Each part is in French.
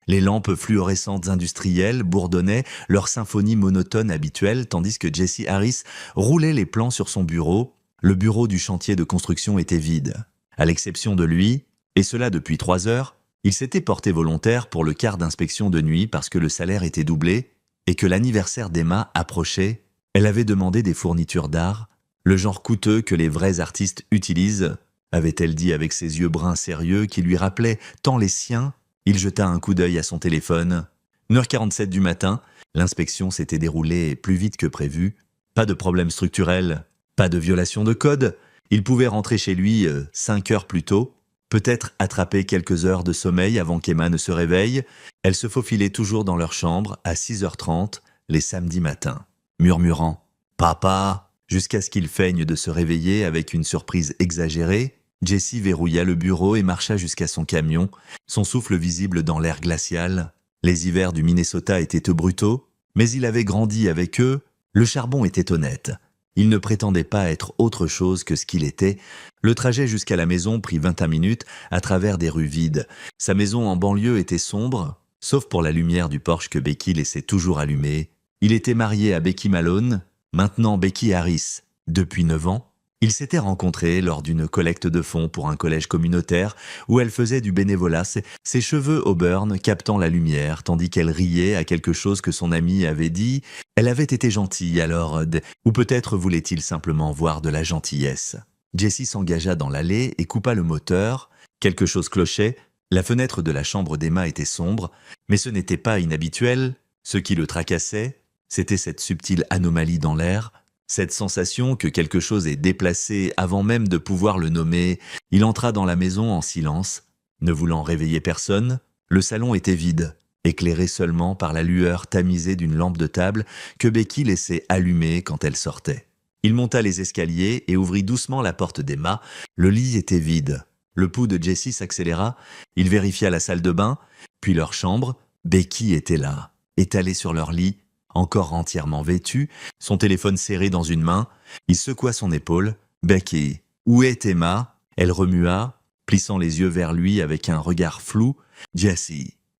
Les lampes fluorescentes industrielles bourdonnaient leur symphonie monotone habituelle tandis que Jesse Harris roulait les plans sur son bureau. Le bureau du chantier de construction était vide. À l'exception de lui, et cela depuis 3 heures, il s'était porté volontaire pour le quart d'inspection de nuit parce que le salaire était doublé et que l'anniversaire d'Emma approchait. Elle avait demandé des fournitures d'art, le genre coûteux que les vrais artistes utilisent, avait-elle dit avec ses yeux bruns sérieux qui lui rappelaient tant les siens. Il jeta un coup d'œil à son téléphone. 1h47 du matin, l'inspection s'était déroulée plus vite que prévu. Pas de problème structurel, pas de violation de code. Il pouvait rentrer chez lui 5 heures plus tôt, peut-être attraper quelques heures de sommeil avant qu'Emma ne se réveille. Elle se faufilait toujours dans leur chambre à 6h30 les samedis matins, murmurant « Papa !» jusqu'à ce qu'il feigne de se réveiller avec une surprise exagérée. Jesse verrouilla le bureau et marcha jusqu'à son camion, son souffle visible dans l'air glacial. Les hivers du Minnesota étaient brutaux, mais il avait grandi avec eux. Le charbon était honnête. Il ne prétendait pas être autre chose que ce qu'il était. Le trajet jusqu'à la maison prit 21 minutes à travers des rues vides. Sa maison en banlieue était sombre, sauf pour la lumière du Porsche que Becky laissait toujours allumée. Il était marié à Becky Malone, maintenant Becky Harris, depuis 9 ans. Ils s'étaient rencontrés lors d'une collecte de fonds pour un collège communautaire où elle faisait du bénévolat, ses cheveux auburn captant la lumière, tandis qu'elle riait à quelque chose que son ami avait dit. Elle avait été gentille alors, ou peut-être voulait-il simplement voir de la gentillesse. Jesse s'engagea dans l'allée et coupa le moteur. Quelque chose clochait. La fenêtre de la chambre d'Emma était sombre, mais ce n'était pas inhabituel. Ce qui le tracassait, c'était cette subtile anomalie dans l'air, cette sensation que quelque chose est déplacé avant même de pouvoir le nommer. Il entra dans la maison en silence, ne voulant réveiller personne. Le salon était vide, éclairé seulement par la lueur tamisée d'une lampe de table que Becky laissait allumée quand elle sortait. Il monta les escaliers et ouvrit doucement la porte d'Emma. Le lit était vide. Le pouls de Jesse s'accéléra. Il vérifia la salle de bain, puis leur chambre. Becky était là, étalée sur leur lit, encore entièrement vêtue, son téléphone serré dans une main. Il secoua son épaule. « Becky, où est Emma ?» Elle remua, plissant les yeux vers lui avec un regard flou. « Jesse,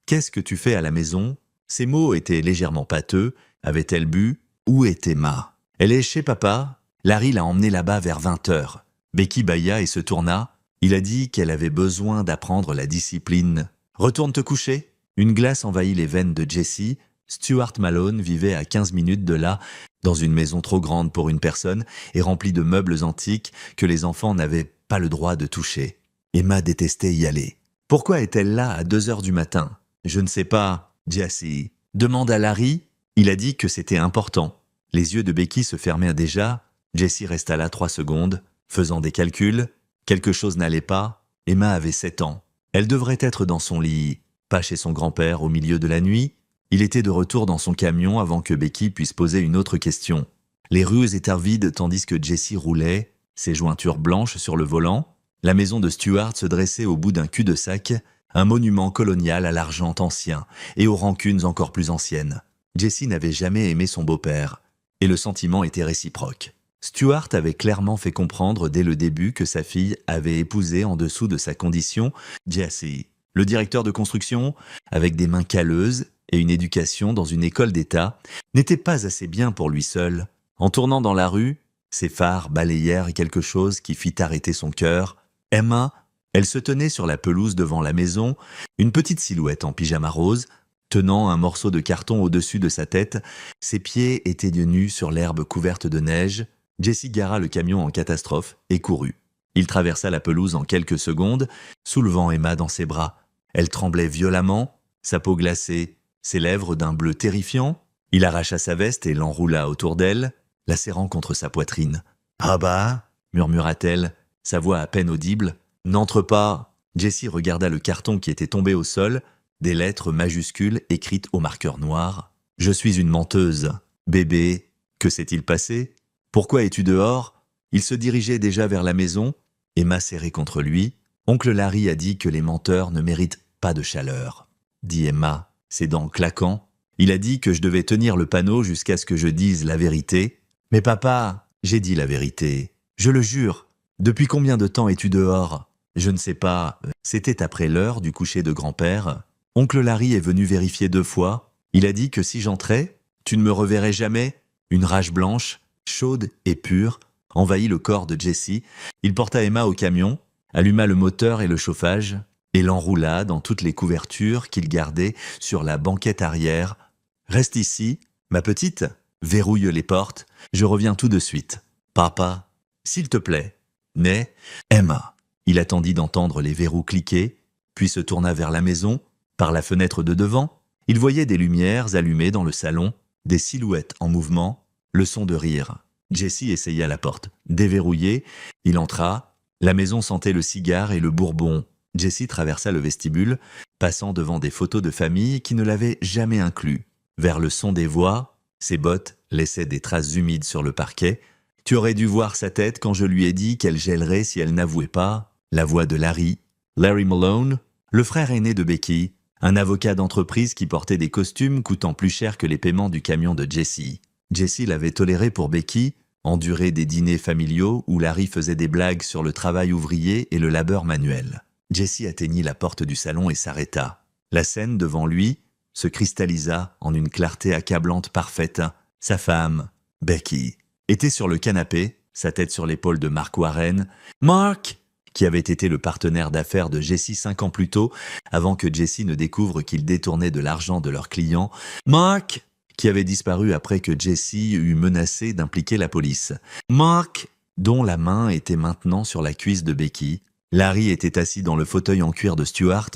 qu'est-ce que tu fais à la maison ?» Ses mots étaient légèrement pâteux. Avait-elle bu ? Où est Emma ? Elle est chez papa. Larry l'a emmenée là-bas vers 20h. Becky bâilla et se tourna. Il a dit qu'elle avait besoin d'apprendre la discipline. « Retourne te coucher !» Une glace envahit les veines de Jesse. Stuart Malone vivait à 15 minutes de là, dans une maison trop grande pour une personne et remplie de meubles antiques que les enfants n'avaient pas le droit de toucher. Emma détestait y aller. Pourquoi est-elle là à 2h du matin ? Je ne sais pas, Jesse. Demande à Larry. Il a dit que c'était important. Les yeux de Becky se fermèrent déjà. Jesse resta là 3 secondes, faisant des calculs. Quelque chose n'allait pas. Emma avait 7 ans. Elle devrait être dans son lit, pas chez son grand-père au milieu de la nuit. Il était de retour dans son camion avant que Becky puisse poser une autre question. Les rues étaient vides tandis que Jesse roulait, ses jointures blanches sur le volant. La maison de Stuart se dressait au bout d'un cul-de-sac, un monument colonial à l'argent ancien et aux rancunes encore plus anciennes. Jesse n'avait jamais aimé son beau-père, et le sentiment était réciproque. Stuart avait clairement fait comprendre dès le début que sa fille avait épousé en dessous de sa condition Jesse, le directeur de construction, avec des mains calleuses et une éducation dans une école d'État, n'était pas assez bien pour lui seul. En tournant dans la rue, ses phares balayèrent quelque chose qui fit arrêter son cœur. Emma, elle se tenait sur la pelouse devant la maison, une petite silhouette en pyjama rose, tenant un morceau de carton au-dessus de sa tête. Ses pieds étaient nus sur l'herbe couverte de neige. Jesse gara le camion en catastrophe et courut. Il traversa la pelouse en quelques secondes, soulevant Emma dans ses bras. Elle tremblait violemment, sa peau glacée, ses lèvres d'un bleu terrifiant. Il arracha sa veste et l'enroula autour d'elle, la serrant contre sa poitrine. « Ah bah !» murmura-t-elle, sa voix à peine audible. « N'entre pas !» Jesse regarda le carton qui était tombé au sol, des lettres majuscules écrites au marqueur noir. « Je suis une menteuse. Bébé, que s'est-il passé ? Pourquoi es-tu dehors ?» Il se dirigeait déjà vers la maison, Emma serrée contre lui. « Oncle Larry a dit que les menteurs ne méritent pas de chaleur, » dit Emma, ses dents claquant. « Il a dit que je devais tenir le panneau jusqu'à ce que je dise la vérité. »« Mais papa, j'ai dit la vérité. Je le jure. Depuis combien de temps es-tu dehors ? » « Je ne sais pas. C'était après l'heure du coucher de grand-père. » Oncle Larry est venu vérifier 2 fois. Il a dit que si j'entrais, tu ne me reverrais jamais. Une rage blanche, chaude et pure, envahit le corps de Jesse. Il porta Emma au camion, alluma le moteur et le chauffage, et l'enroula dans toutes les couvertures qu'il gardait sur la banquette arrière. « Reste ici, ma petite, verrouille les portes, je reviens tout de suite. Papa, s'il te plaît. » Mais Emma. Il attendit d'entendre les verrous cliquer, puis se tourna vers la maison. Par la fenêtre de devant, il voyait des lumières allumées dans le salon, des silhouettes en mouvement, le son de rire. Jesse essaya la porte. Déverrouillée, il entra. La maison sentait le cigare et le bourbon. Jesse traversa le vestibule, passant devant des photos de famille qui ne l'avaient jamais inclus. Vers le son des voix, ses bottes laissaient des traces humides sur le parquet. Tu aurais dû voir sa tête quand je lui ai dit qu'elle gèlerait si elle n'avouait pas. La voix de Larry Malone, le frère aîné de Becky, un avocat d'entreprise qui portait des costumes coûtant plus cher que les paiements du camion de Jesse. Jesse l'avait toléré pour Becky, enduré des dîners familiaux où Larry faisait des blagues sur le travail ouvrier et le labeur manuel. Jesse atteignit la porte du salon et s'arrêta. La scène devant lui se cristallisa en une clarté accablante parfaite. Sa femme, Becky, était sur le canapé, sa tête sur l'épaule de Mark Warren. Mark, qui avait été le partenaire d'affaires de Jesse 5 ans plus tôt, avant que Jesse ne découvre qu'il détournait de l'argent de leurs clients. Mark, qui avait disparu après que Jesse eut menacé d'impliquer la police. Mark, dont la main était maintenant sur la cuisse de Becky. Larry était assis dans le fauteuil en cuir de Stuart,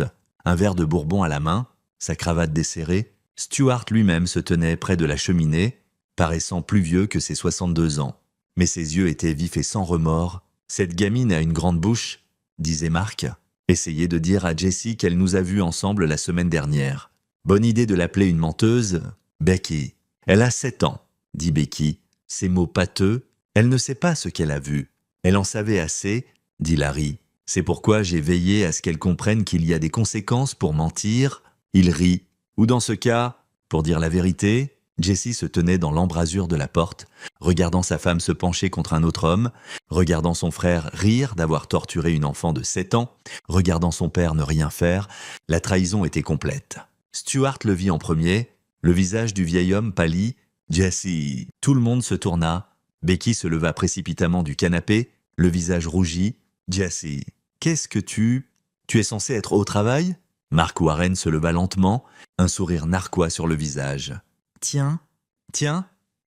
un verre de bourbon à la main, sa cravate desserrée. Stuart lui-même se tenait près de la cheminée, paraissant plus vieux que ses 62 ans. Mais ses yeux étaient vifs et sans remords. « Cette gamine a une grande bouche », disait Mark. « Essayez de dire à Jessie qu'elle nous a vus ensemble la semaine dernière. Bonne idée de l'appeler une menteuse. Becky. Elle a 7 ans, dit Becky. Ces mots pâteux, elle ne sait pas ce qu'elle a vu. Elle en savait assez, dit Larry. C'est pourquoi j'ai veillé à ce qu'elle comprenne qu'il y a des conséquences pour mentir. Il rit. Ou dans ce cas, pour dire la vérité, Jessie se tenait dans l'embrasure de la porte, regardant sa femme se pencher contre un autre homme, regardant son frère rire d'avoir torturé une enfant de 7 ans, regardant son père ne rien faire. La trahison était complète. Stuart le vit en premier, le visage du vieil homme pâlit. Jessie. Tout le monde se tourna. Becky se leva précipitamment du canapé, le visage rougi. Jessie. Qu'est-ce que tu es censé être au travail? Mark Warren se leva lentement, un sourire narquois sur le visage. Tiens.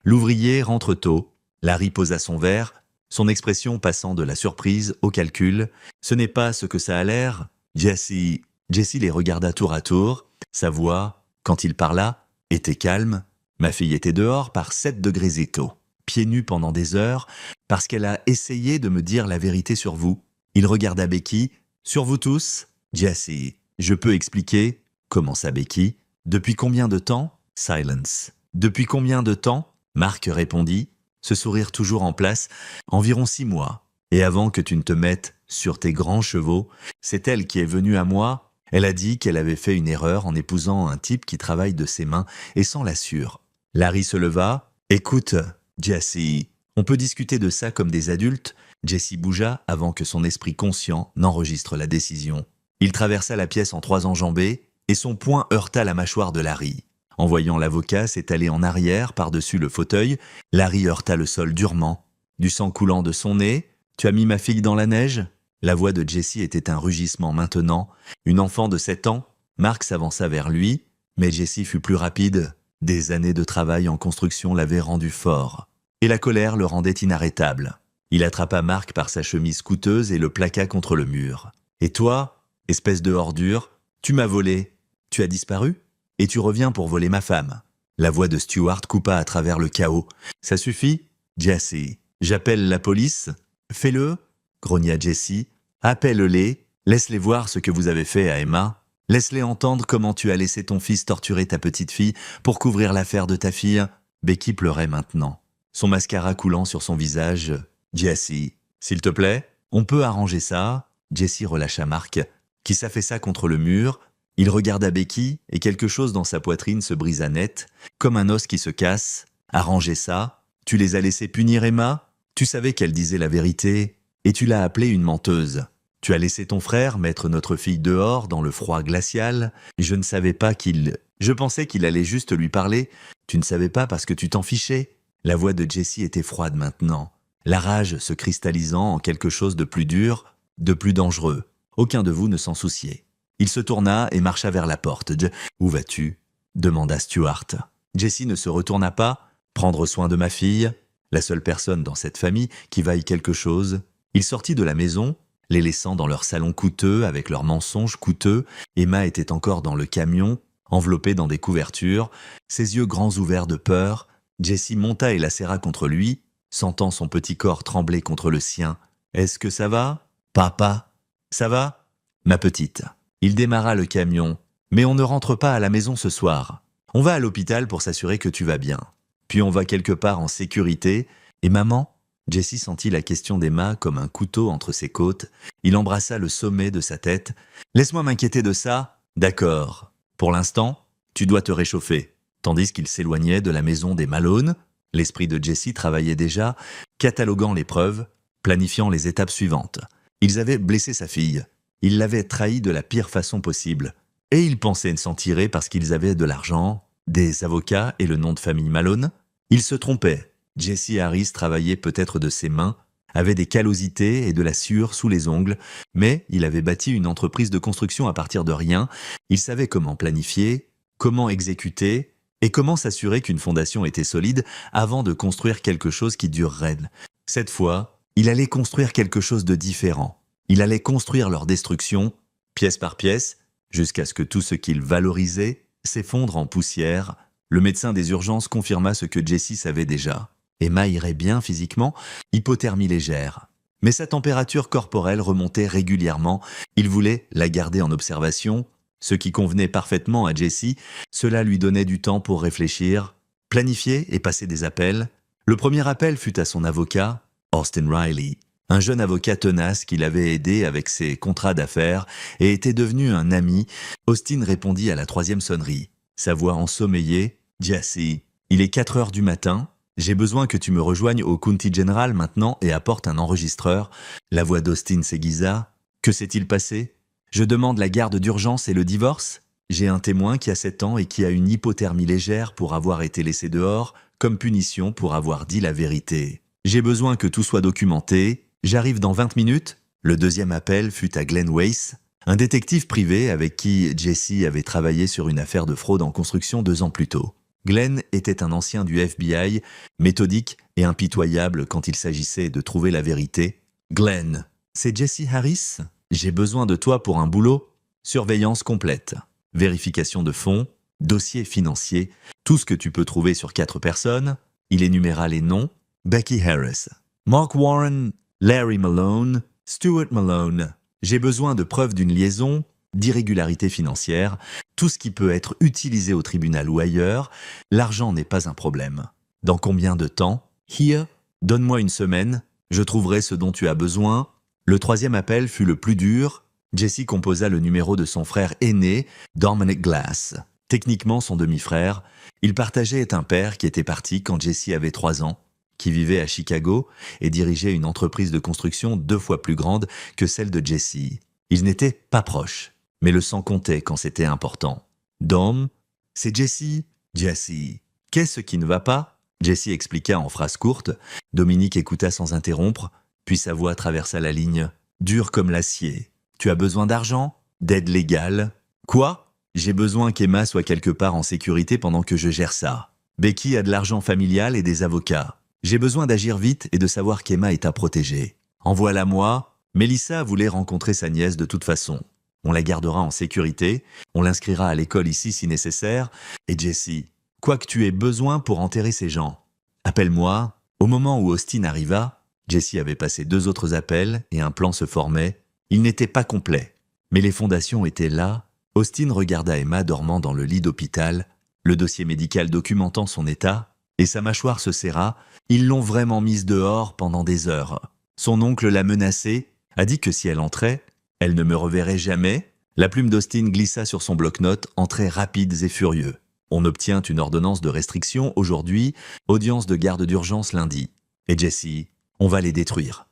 L'ouvrier rentre tôt. Larry posa son verre, son expression passant de la surprise au calcul. Ce n'est pas ce que ça a l'air. Jessie les regarda tour à tour. Sa voix, quand il parla, était calme. Ma fille était dehors par 7 degrés étau, pieds nus pendant des heures, parce qu'elle a essayé de me dire la vérité sur vous. Il regarda Becky. Sur vous tous? Jessie. Je peux expliquer, commença Becky. Depuis combien de temps? Silence. Depuis combien de temps? Mark répondit, ce sourire toujours en place. Environ 6 mois. Et avant que tu ne te mettes sur tes grands chevaux, c'est elle qui est venue à moi. Elle a dit qu'elle avait fait une erreur en épousant un type qui travaille de ses mains et s'en l'assure. Larry se leva. Écoute, Jessie, on peut discuter de ça comme des adultes. Jessie bougea avant que son esprit conscient n'enregistre la décision. Il traversa la pièce en 3 enjambées et son poing heurta la mâchoire de Larry. En voyant l'avocat s'étaler en arrière par-dessus le fauteuil, Larry heurta le sol durement. Du sang coulant de son nez, « Tu as mis ma fille dans la neige ?» La voix de Jessie était un rugissement maintenant. Une enfant de 7 ans, Mark s'avança vers lui, mais Jessie fut plus rapide. Des années de travail en construction l'avaient rendu fort. Et la colère le rendait inarrêtable. Il attrapa Mark par sa chemise coûteuse et le plaqua contre le mur. « Et toi, espèce de ordure, tu m'as volé. Tu as disparu ? Et tu reviens pour voler ma femme. » La voix de Stuart coupa à travers le chaos. « Ça suffit, Jessie. J'appelle la police. »« Fais-le, » grogna Jessie. « Appelle-les. Laisse-les voir ce que vous avez fait à Emma. Laisse-les entendre comment tu as laissé ton fils torturer ta petite fille pour couvrir l'affaire de ta fille. » Becky pleurait maintenant, son mascara coulant sur son visage. « Jessie, s'il te plaît, on peut arranger ça. » Jessie relâcha Mark, qui s'affaissa contre le mur. Il regarda Becky et quelque chose dans sa poitrine se brisa net, comme un os qui se casse. « Arranger ça? Tu les as laissés punir Emma? Tu savais qu'elle disait la vérité et tu l'as appelée une menteuse. Tu as laissé ton frère mettre notre fille dehors dans le froid glacial. Je ne savais pas qu'il... Je pensais qu'il allait juste lui parler. Tu ne savais pas parce que tu t'en fichais. La voix de Jessie était froide maintenant, la rage se cristallisant en quelque chose de plus dur, de plus dangereux. Aucun de vous ne s'en souciait. Il se tourna et marcha vers la porte. « Où vas-tu » demanda Stuart. Jessie ne se retourna pas. « Prendre soin de ma fille, la seule personne dans cette famille qui vaille quelque chose. » Il sortit de la maison, les laissant dans leur salon coûteux avec leurs mensonges coûteux. Emma était encore dans le camion, enveloppée dans des couvertures, ses yeux grands ouverts de peur. Jessie monta et la serra contre lui, sentant son petit corps trembler contre le sien. « Est-ce que ça va, papa? Ça va, ma petite ?» Il démarra le camion. « Mais on ne rentre pas à la maison ce soir. On va à l'hôpital pour s'assurer que tu vas bien. Puis on va quelque part en sécurité. Et maman ?» Jessie sentit la question d'Emma comme un couteau entre ses côtes. Il embrassa le sommet de sa tête. « Laisse-moi m'inquiéter de ça. D'accord. Pour l'instant, tu dois te réchauffer. » Tandis qu'il s'éloignait de la maison des Malone, l'esprit de Jessie travaillait déjà, cataloguant les preuves, planifiant les étapes suivantes. Ils avaient blessé sa fille. Ils l'avaient trahie de la pire façon possible. Et ils pensaient s'en tirer parce qu'ils avaient de l'argent, des avocats et le nom de famille Malone. Ils se trompaient. Jesse Harris travaillait peut-être de ses mains, avait des callosités et de la sueur sous les ongles, mais il avait bâti une entreprise de construction à partir de rien. Il savait comment planifier, comment exécuter, et comment s'assurer qu'une fondation était solide avant de construire quelque chose qui durerait. Cette fois, il allait construire quelque chose de différent. Il allait construire leur destruction, pièce par pièce, jusqu'à ce que tout ce qu'il valorisait s'effondre en poussière. Le médecin des urgences confirma ce que Jessie savait déjà. Emma irait bien physiquement, hypothermie légère. Mais sa température corporelle remontait régulièrement. Il voulait la garder en observation, ce qui convenait parfaitement à Jessie. Cela lui donnait du temps pour réfléchir, planifier et passer des appels. Le premier appel fut à son avocat, Austin Riley, un jeune avocat tenace qui l'avait aidé avec ses contrats d'affaires et était devenu un ami. Austin répondit à la 3e sonnerie. Sa voix ensommeillée. « Jessie, il est 4 heures du matin. J'ai besoin que tu me rejoignes au County General maintenant et apporte un enregistreur. » La voix d'Austin s'aiguisa. « Que s'est-il passé ? Je demande la garde d'urgence et le divorce. J'ai un témoin qui a 7 ans et qui a une hypothermie légère pour avoir été laissé dehors, comme punition pour avoir dit la vérité. J'ai besoin que tout soit documenté. J'arrive dans 20 minutes. » Le deuxième appel fut à Glenn Weiss, un détective privé avec qui Jessie avait travaillé sur une affaire de fraude en construction 2 ans plus tôt. Glenn était un ancien du FBI, méthodique et impitoyable quand il s'agissait de trouver la vérité. « Glenn, c'est Jessie Harris ? J'ai besoin de toi pour un boulot. Surveillance complète, vérification de fonds, dossier financier, tout ce que tu peux trouver sur 4 personnes. » Il énuméra les noms. Becky Harris, Mark Warren, Larry Malone, Stuart Malone. J'ai besoin de preuves d'une liaison, d'irrégularité financière, tout ce qui peut être utilisé au tribunal ou ailleurs. L'argent n'est pas un problème. Dans combien de temps ? Here, donne-moi 1 semaine, je trouverai ce dont tu as besoin. Le 3e appel fut le plus dur. Jessie composa le numéro de son frère aîné, Dominic Glass. Techniquement son demi-frère, il partageait un père qui était parti quand Jessie avait 3 ans, qui vivait à Chicago et dirigeait une entreprise de construction 2 fois plus grande que celle de Jessie. Ils n'étaient pas proches, mais le sang comptait quand c'était important. « Dom, c'est Jessie. Jessie, qu'est-ce qui ne va pas ?» Jessie expliqua en phrases courtes. Dominique écouta sans interrompre, puis sa voix traversa la ligne, dure comme l'acier. « Tu as besoin d'argent ? D'aide légale ? Quoi ? J'ai besoin qu'Emma soit quelque part en sécurité pendant que je gère ça. Becky a de l'argent familial et des avocats. J'ai besoin d'agir vite et de savoir qu'Emma est à protéger. Envoie-la-moi. Mélissa voulait rencontrer sa nièce de toute façon. On la gardera en sécurité, on l'inscrira à l'école ici si nécessaire. Et Jessie, quoi que tu aies besoin pour enterrer ces gens, appelle-moi. » Au moment où Austin arriva, Jessie avait passé 2 autres appels et un plan se formait. Il n'était pas complet, mais les fondations étaient là. Austin regarda Emma dormant dans le lit d'hôpital, le dossier médical documentant son état, et sa mâchoire se serra. Ils l'ont vraiment mise dehors pendant des heures. Son oncle l'a menacée, a dit que si elle entrait, elle ne me reverrait jamais. La plume d'Austin glissa sur son bloc-notes en traits rapides et furieux. On obtient une ordonnance de restriction aujourd'hui, audience de garde d'urgence lundi. Et Jessie, on va les détruire.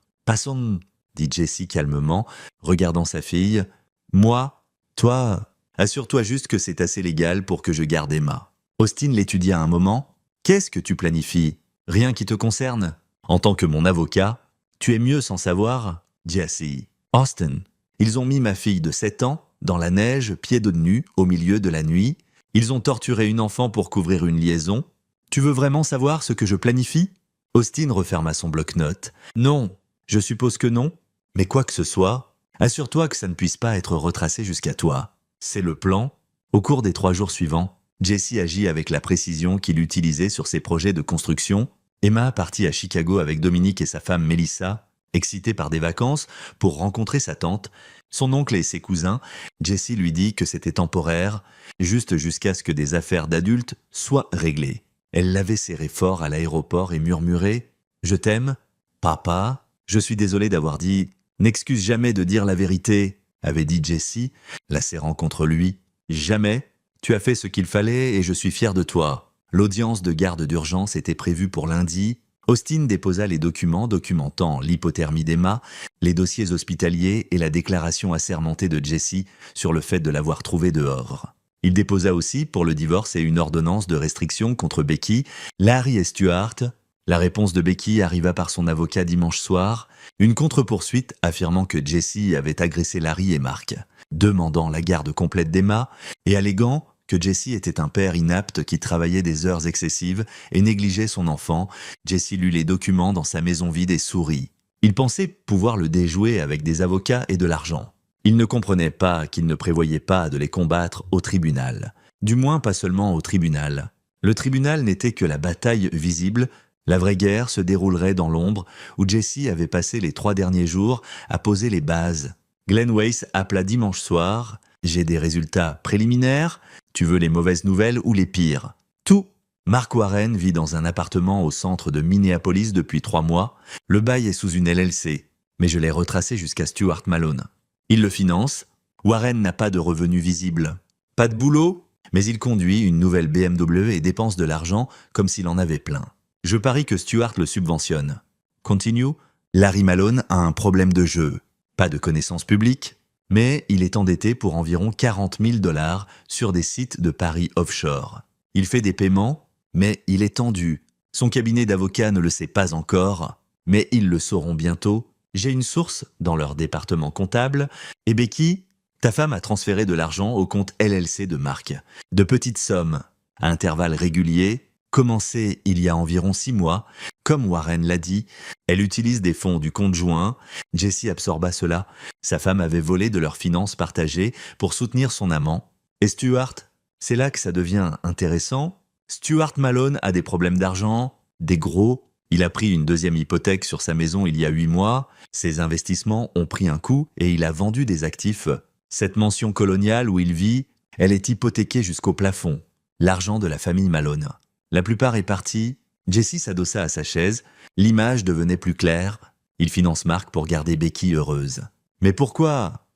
dit Jessie calmement, regardant sa fille. Moi, toi, assure-toi juste que c'est assez légal pour que je garde Emma. Austin l'étudia un moment. Qu'est-ce que tu planifies? Rien qui te concerne? En tant que mon avocat, tu es mieux sans savoir? Jessie. Austin, ils ont mis ma fille de 7 ans dans la neige, pieds nus, au milieu de la nuit. Ils ont torturé une enfant pour couvrir une liaison. Tu veux vraiment savoir ce que je planifie? Austin referma son bloc-notes. Non, je suppose que non. Mais quoi que ce soit, assure-toi que ça ne puisse pas être retracé jusqu'à toi. C'est le plan. Au cours des 3 jours suivants, Jessie agit avec la précision qu'il utilisait sur ses projets de construction. Emma partit à Chicago avec Dominique et sa femme Melissa, excitée par des vacances, pour rencontrer sa tante, son oncle et ses cousins. Jessie lui dit que c'était temporaire, juste jusqu'à ce que des affaires d'adultes soient réglées. Elle l'avait serré fort à l'aéroport et murmurait « Je t'aime, papa, je suis désolée d'avoir dit « N'excuse jamais de dire la vérité », avait dit Jessie, la serrant contre lui. « Jamais. Tu as fait ce qu'il fallait et je suis fier de toi. » L'audience de garde d'urgence était prévue pour lundi. Austin déposa les documents documentant l'hypothermie d'Emma, les dossiers hospitaliers et la déclaration assermentée de Jessie sur le fait de l'avoir trouvée dehors. Il déposa aussi pour le divorce et une ordonnance de restriction contre Becky, Larry et Stuart. La réponse de Becky arriva par son avocat dimanche soir, une contre-poursuite affirmant que Jessie avait agressé Larry et Mark, demandant la garde complète d'Emma et alléguant que Jessie était un père inapte qui travaillait des heures excessives et négligeait son enfant. Jessie lut les documents dans sa maison vide et sourit. Il pensait pouvoir le déjouer avec des avocats et de l'argent. Il ne comprenait pas qu'il ne prévoyait pas de les combattre au tribunal. Du moins pas seulement au tribunal. Le tribunal n'était que la bataille visible. La vraie guerre se déroulerait dans l'ombre, où Jessie avait passé les 3 derniers jours à poser les bases. Glenn Weiss appela dimanche soir. « J'ai des résultats préliminaires. Tu veux les mauvaises nouvelles ou les pires ?» Tout. Mark Warren vit dans un appartement au centre de Minneapolis depuis 3 mois. Le bail est sous une LLC, mais je l'ai retracé jusqu'à Stuart Malone. Il le finance. Warren n'a pas de revenus visibles. Pas de boulot, mais il conduit une nouvelle BMW et dépense de l'argent comme s'il en avait plein. Je parie que Stuart le subventionne. Continue. Larry Malone a un problème de jeu. Pas de connaissances publiques, mais il est endetté pour environ 40 000 $ sur des sites de paris offshore. Il fait des paiements, mais il est tendu. Son cabinet d'avocats ne le sait pas encore, mais ils le sauront bientôt. J'ai une source dans leur département comptable. Et Becky, ta femme a transféré de l'argent au compte LLC de Mark. De petites sommes, à intervalles réguliers, commencées il y a environ 6 mois. Comme Warren l'a dit, elle utilise des fonds du compte joint. Jessie absorba cela. Sa femme avait volé de leurs finances partagées pour soutenir son amant. Et Stuart, c'est là que ça devient intéressant. Stuart Malone a des problèmes d'argent, des gros. Il a pris une 2e hypothèque sur sa maison il y a 8 mois. Ses investissements ont pris un coup et il a vendu des actifs. Cette mansion coloniale où il vit, elle est hypothéquée jusqu'au plafond. L'argent de la famille Malone. La plupart est parti. Jessie s'adossa à sa chaise. L'image devenait plus claire. Il finance Mark pour garder Becky heureuse. Mais pourquoi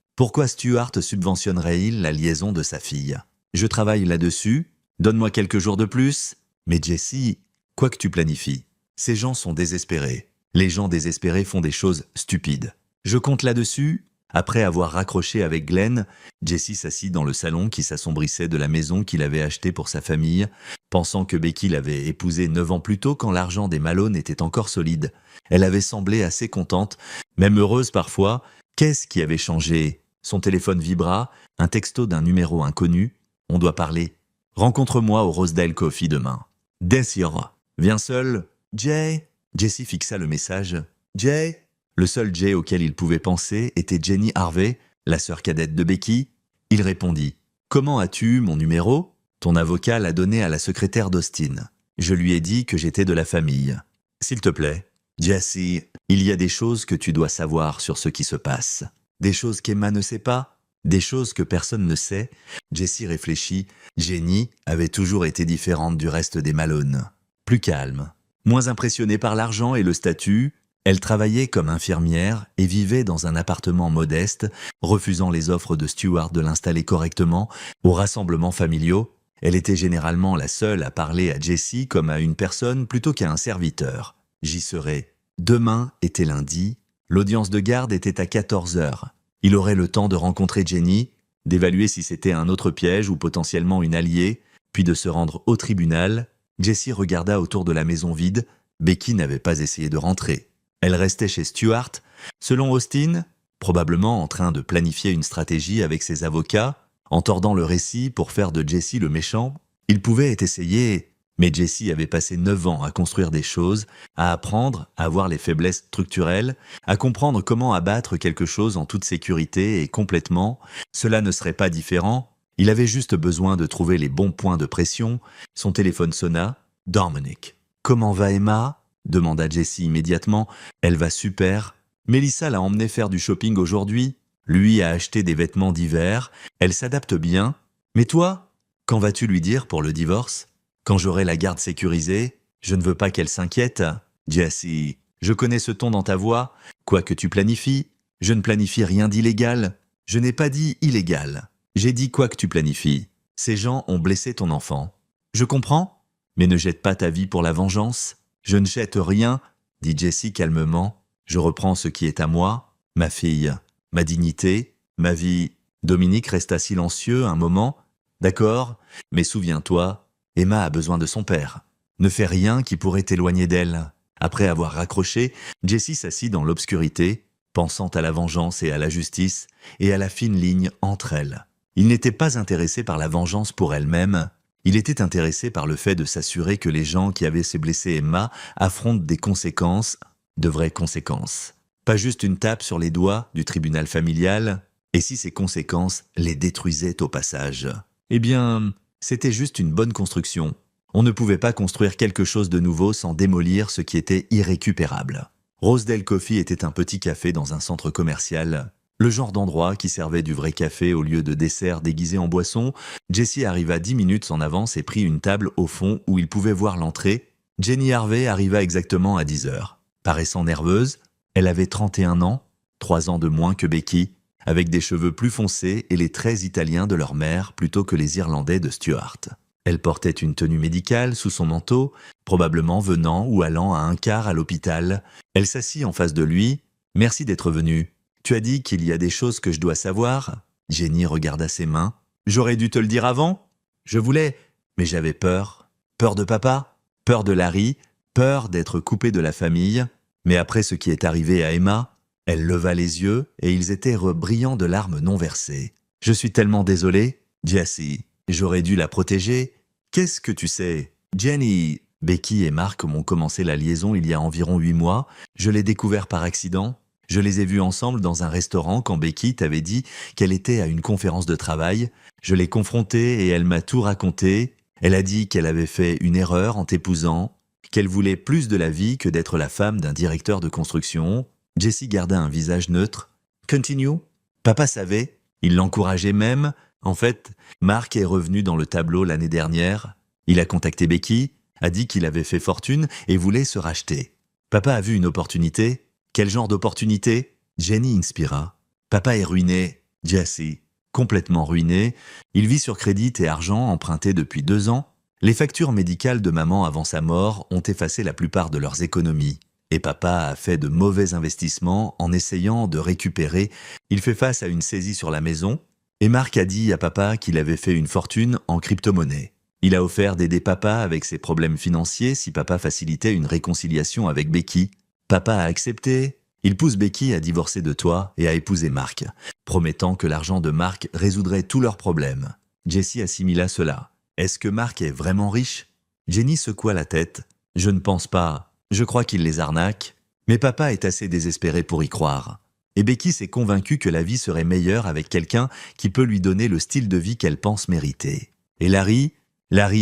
Stuart subventionnerait-il la liaison de sa fille? Je travaille là-dessus. Donne-moi quelques jours de plus. Mais Jessie, quoi que tu planifies, ces gens sont désespérés. Les gens désespérés font des choses stupides. Je compte là-dessus. Après avoir raccroché avec Glenn, Jessie s'assit dans le salon qui s'assombrissait de la maison qu'il avait achetée pour sa famille, pensant que Becky l'avait épousée 9 ans plus tôt quand l'argent des Malone était encore solide. Elle avait semblé assez contente, même heureuse parfois. Qu'est-ce qui avait changé? Son téléphone vibra, un texto d'un numéro inconnu. On doit parler. Rencontre-moi au Rosedale Coffee demain. Desire. Viens seul. Jay. Jessie fixa le message. Jay. Le seul Jay auquel il pouvait penser était Jenny Harvey, la sœur cadette de Becky. Il répondit. Comment as-tu mon numéro? Ton avocat l'a donné à la secrétaire d'Austin. Je lui ai dit que j'étais de la famille. S'il te plaît. Jessie, il y a des choses que tu dois savoir sur ce qui se passe. Des choses qu'Emma ne sait pas. Des choses que personne ne sait. Jessie réfléchit. Jenny avait toujours été différente du reste des Malone. Plus calme. Moins impressionnée par l'argent et le statut. Elle travaillait comme infirmière et vivait dans un appartement modeste, refusant les offres de Stuart de l'installer correctement aux rassemblements familiaux. Elle était généralement la seule à parler à Jessie comme à une personne plutôt qu'à un serviteur. J'y serai. Demain était lundi. L'audience de garde était à 14 heures. Il aurait le temps de rencontrer Jenny, d'évaluer si c'était un autre piège ou potentiellement une alliée, puis de se rendre au tribunal. Jessie regarda autour de la maison vide. Becky n'avait pas essayé de rentrer. Elle restait chez Stuart. Selon Austin, probablement en train de planifier une stratégie avec ses avocats, en tordant le récit pour faire de Jessie le méchant. Il pouvait être essayé, mais Jessie avait passé 9 ans à construire des choses, à apprendre à voir les faiblesses structurelles, à comprendre comment abattre quelque chose en toute sécurité et complètement. Cela ne serait pas différent. Il avait juste besoin de trouver les bons points de pression. Son téléphone sonna. Dominic. « Comment va Emma ?» demanda Jessie immédiatement. « Elle va super. Mélissa l'a emmené faire du shopping aujourd'hui. Lui a acheté des vêtements d'hiver. Elle s'adapte bien. Mais toi, quand vas-tu lui dire pour le divorce ? Quand j'aurai la garde sécurisée, je ne veux pas qu'elle s'inquiète. Jessie, je connais ce ton dans ta voix. Quoi que tu planifies, je ne planifie rien d'illégal. Je n'ai pas dit illégal. J'ai dit quoi que tu planifies. Ces gens ont blessé ton enfant. Je comprends, mais ne jette pas ta vie pour la vengeance. Je ne jette rien, dit Jessie calmement. Je reprends ce qui est à moi, ma fille, ma dignité, ma vie. Dominique resta silencieux un moment. D'accord, mais souviens-toi, Emma a besoin de son père. Ne fais rien qui pourrait t'éloigner d'elle. Après avoir raccroché, Jessie s'assit dans l'obscurité, pensant à la vengeance et à la justice, et à la fine ligne entre elles. Il n'était pas intéressé par la vengeance pour elle-même. Il était intéressé par le fait de s'assurer que les gens qui avaient blessé Emma affrontent des conséquences, de vraies conséquences. Pas juste une tape sur les doigts du tribunal familial, et si ces conséquences les détruisaient au passage. Eh bien, c'était juste une bonne construction. On ne pouvait pas construire quelque chose de nouveau sans démolir ce qui était irrécupérable. Rosedale Coffee était un petit café dans un centre commercial. Le genre d'endroit qui servait du vrai café au lieu de dessert déguisé en boisson. Jessie arriva 10 minutes en avance et prit une table au fond où il pouvait voir l'entrée. Jenny Harvey arriva exactement à 10 heures. Paraissant nerveuse, elle avait 31 ans, 3 ans de moins que Becky, avec des cheveux plus foncés et les traits italiens de leur mère plutôt que les Irlandais de Stuart. Elle portait une tenue médicale sous son manteau, probablement venant ou allant à un quart à l'hôpital. Elle s'assit en face de lui. « Merci d'être venu. Tu as dit qu'il y a des choses que je dois savoir ?» Jenny regarda ses mains. « J'aurais dû te le dire avant. Je voulais, mais j'avais peur. Peur de papa, peur de Larry, peur d'être coupée de la famille. Mais après ce qui est arrivé à Emma, elle leva les yeux et ils étaient brillants de larmes non versées. « Je suis tellement désolée, Jessie. J'aurais dû la protéger. Qu'est-ce que tu sais, Jenny ?» Becky et Mark m'ont commencé la liaison il y a environ 8 mois. Je l'ai découvert par accident. Je les ai vus ensemble dans un restaurant quand Becky t'avait dit qu'elle était à une conférence de travail. Je l'ai confrontée et elle m'a tout raconté. Elle a dit qu'elle avait fait une erreur en t'épousant, qu'elle voulait plus de la vie que d'être la femme d'un directeur de construction. Jessie garda un visage neutre. « Continue. Papa savait. Il l'encourageait même. En fait, Mark est revenu dans le tableau l'année dernière. Il a contacté Becky, a dit qu'il avait fait fortune et voulait se racheter. Papa a vu une opportunité. Quel genre d'opportunité ? Jenny inspira. Papa est ruiné, Jessie. Complètement ruiné. Il vit sur crédit et argent emprunté depuis 2 ans. Les factures médicales de maman avant sa mort ont effacé la plupart de leurs économies. Et papa a fait de mauvais investissements en essayant de récupérer. Il fait face à une saisie sur la maison. Et Mark a dit à papa qu'il avait fait une fortune en crypto-monnaie. Il a offert d'aider papa avec ses problèmes financiers si papa facilitait une réconciliation avec Becky. Papa a accepté. Il pousse Becky à divorcer de toi et à épouser Mark, promettant que l'argent de Mark résoudrait tous leurs problèmes. Jessie assimila cela. Est-ce que Mark est vraiment riche ? Jenny secoua la tête. Je ne pense pas. Je crois qu'il les arnaque. Mais papa est assez désespéré pour y croire. Et Becky s'est convaincue que la vie serait meilleure avec quelqu'un qui peut lui donner le style de vie qu'elle pense mériter. Et Larry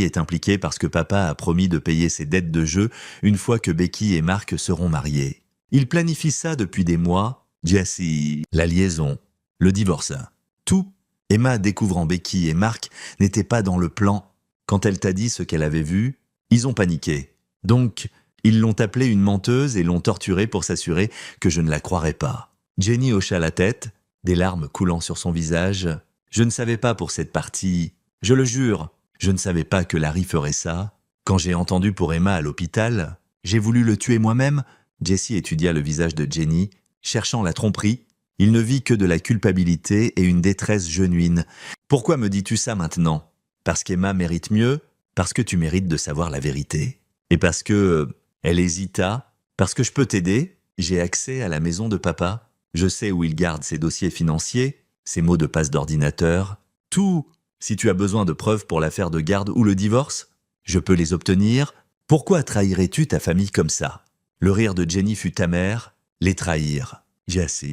est impliqué parce que papa a promis de payer ses dettes de jeu une fois que Becky et Mark seront mariés. Il planifie ça depuis des mois. Jessie, la liaison, le divorce, tout. Emma, découvrant Becky et Mark, n'était pas dans le plan. Quand elle t'a dit ce qu'elle avait vu, ils ont paniqué. Donc, ils l'ont appelée une menteuse et l'ont torturée pour s'assurer que je ne la croirais pas. Jenny hocha la tête, des larmes coulant sur son visage. Je ne savais pas pour cette partie. Je le jure, je ne savais pas que Larry ferait ça. Quand j'ai entendu pour Emma à l'hôpital, j'ai voulu le tuer moi-même. Jessie étudia le visage de Jenny. cherchant la tromperie. Il ne vit que de la culpabilité et une détresse genuine. Pourquoi me dis-tu ça maintenant? Parce qu'Emma mérite mieux, parce que tu mérites de savoir la vérité. Et parce que elle hésita, parce que je peux t'aider, j'ai accès à la maison de papa. Je sais où il garde ses dossiers financiers, ses mots de passe d'ordinateur, tout. Si tu as besoin de preuves pour l'affaire de garde ou le divorce, je peux les obtenir. Pourquoi trahirais-tu ta famille comme ça? Le rire de Jenny fut amer. Les trahir. Jesse,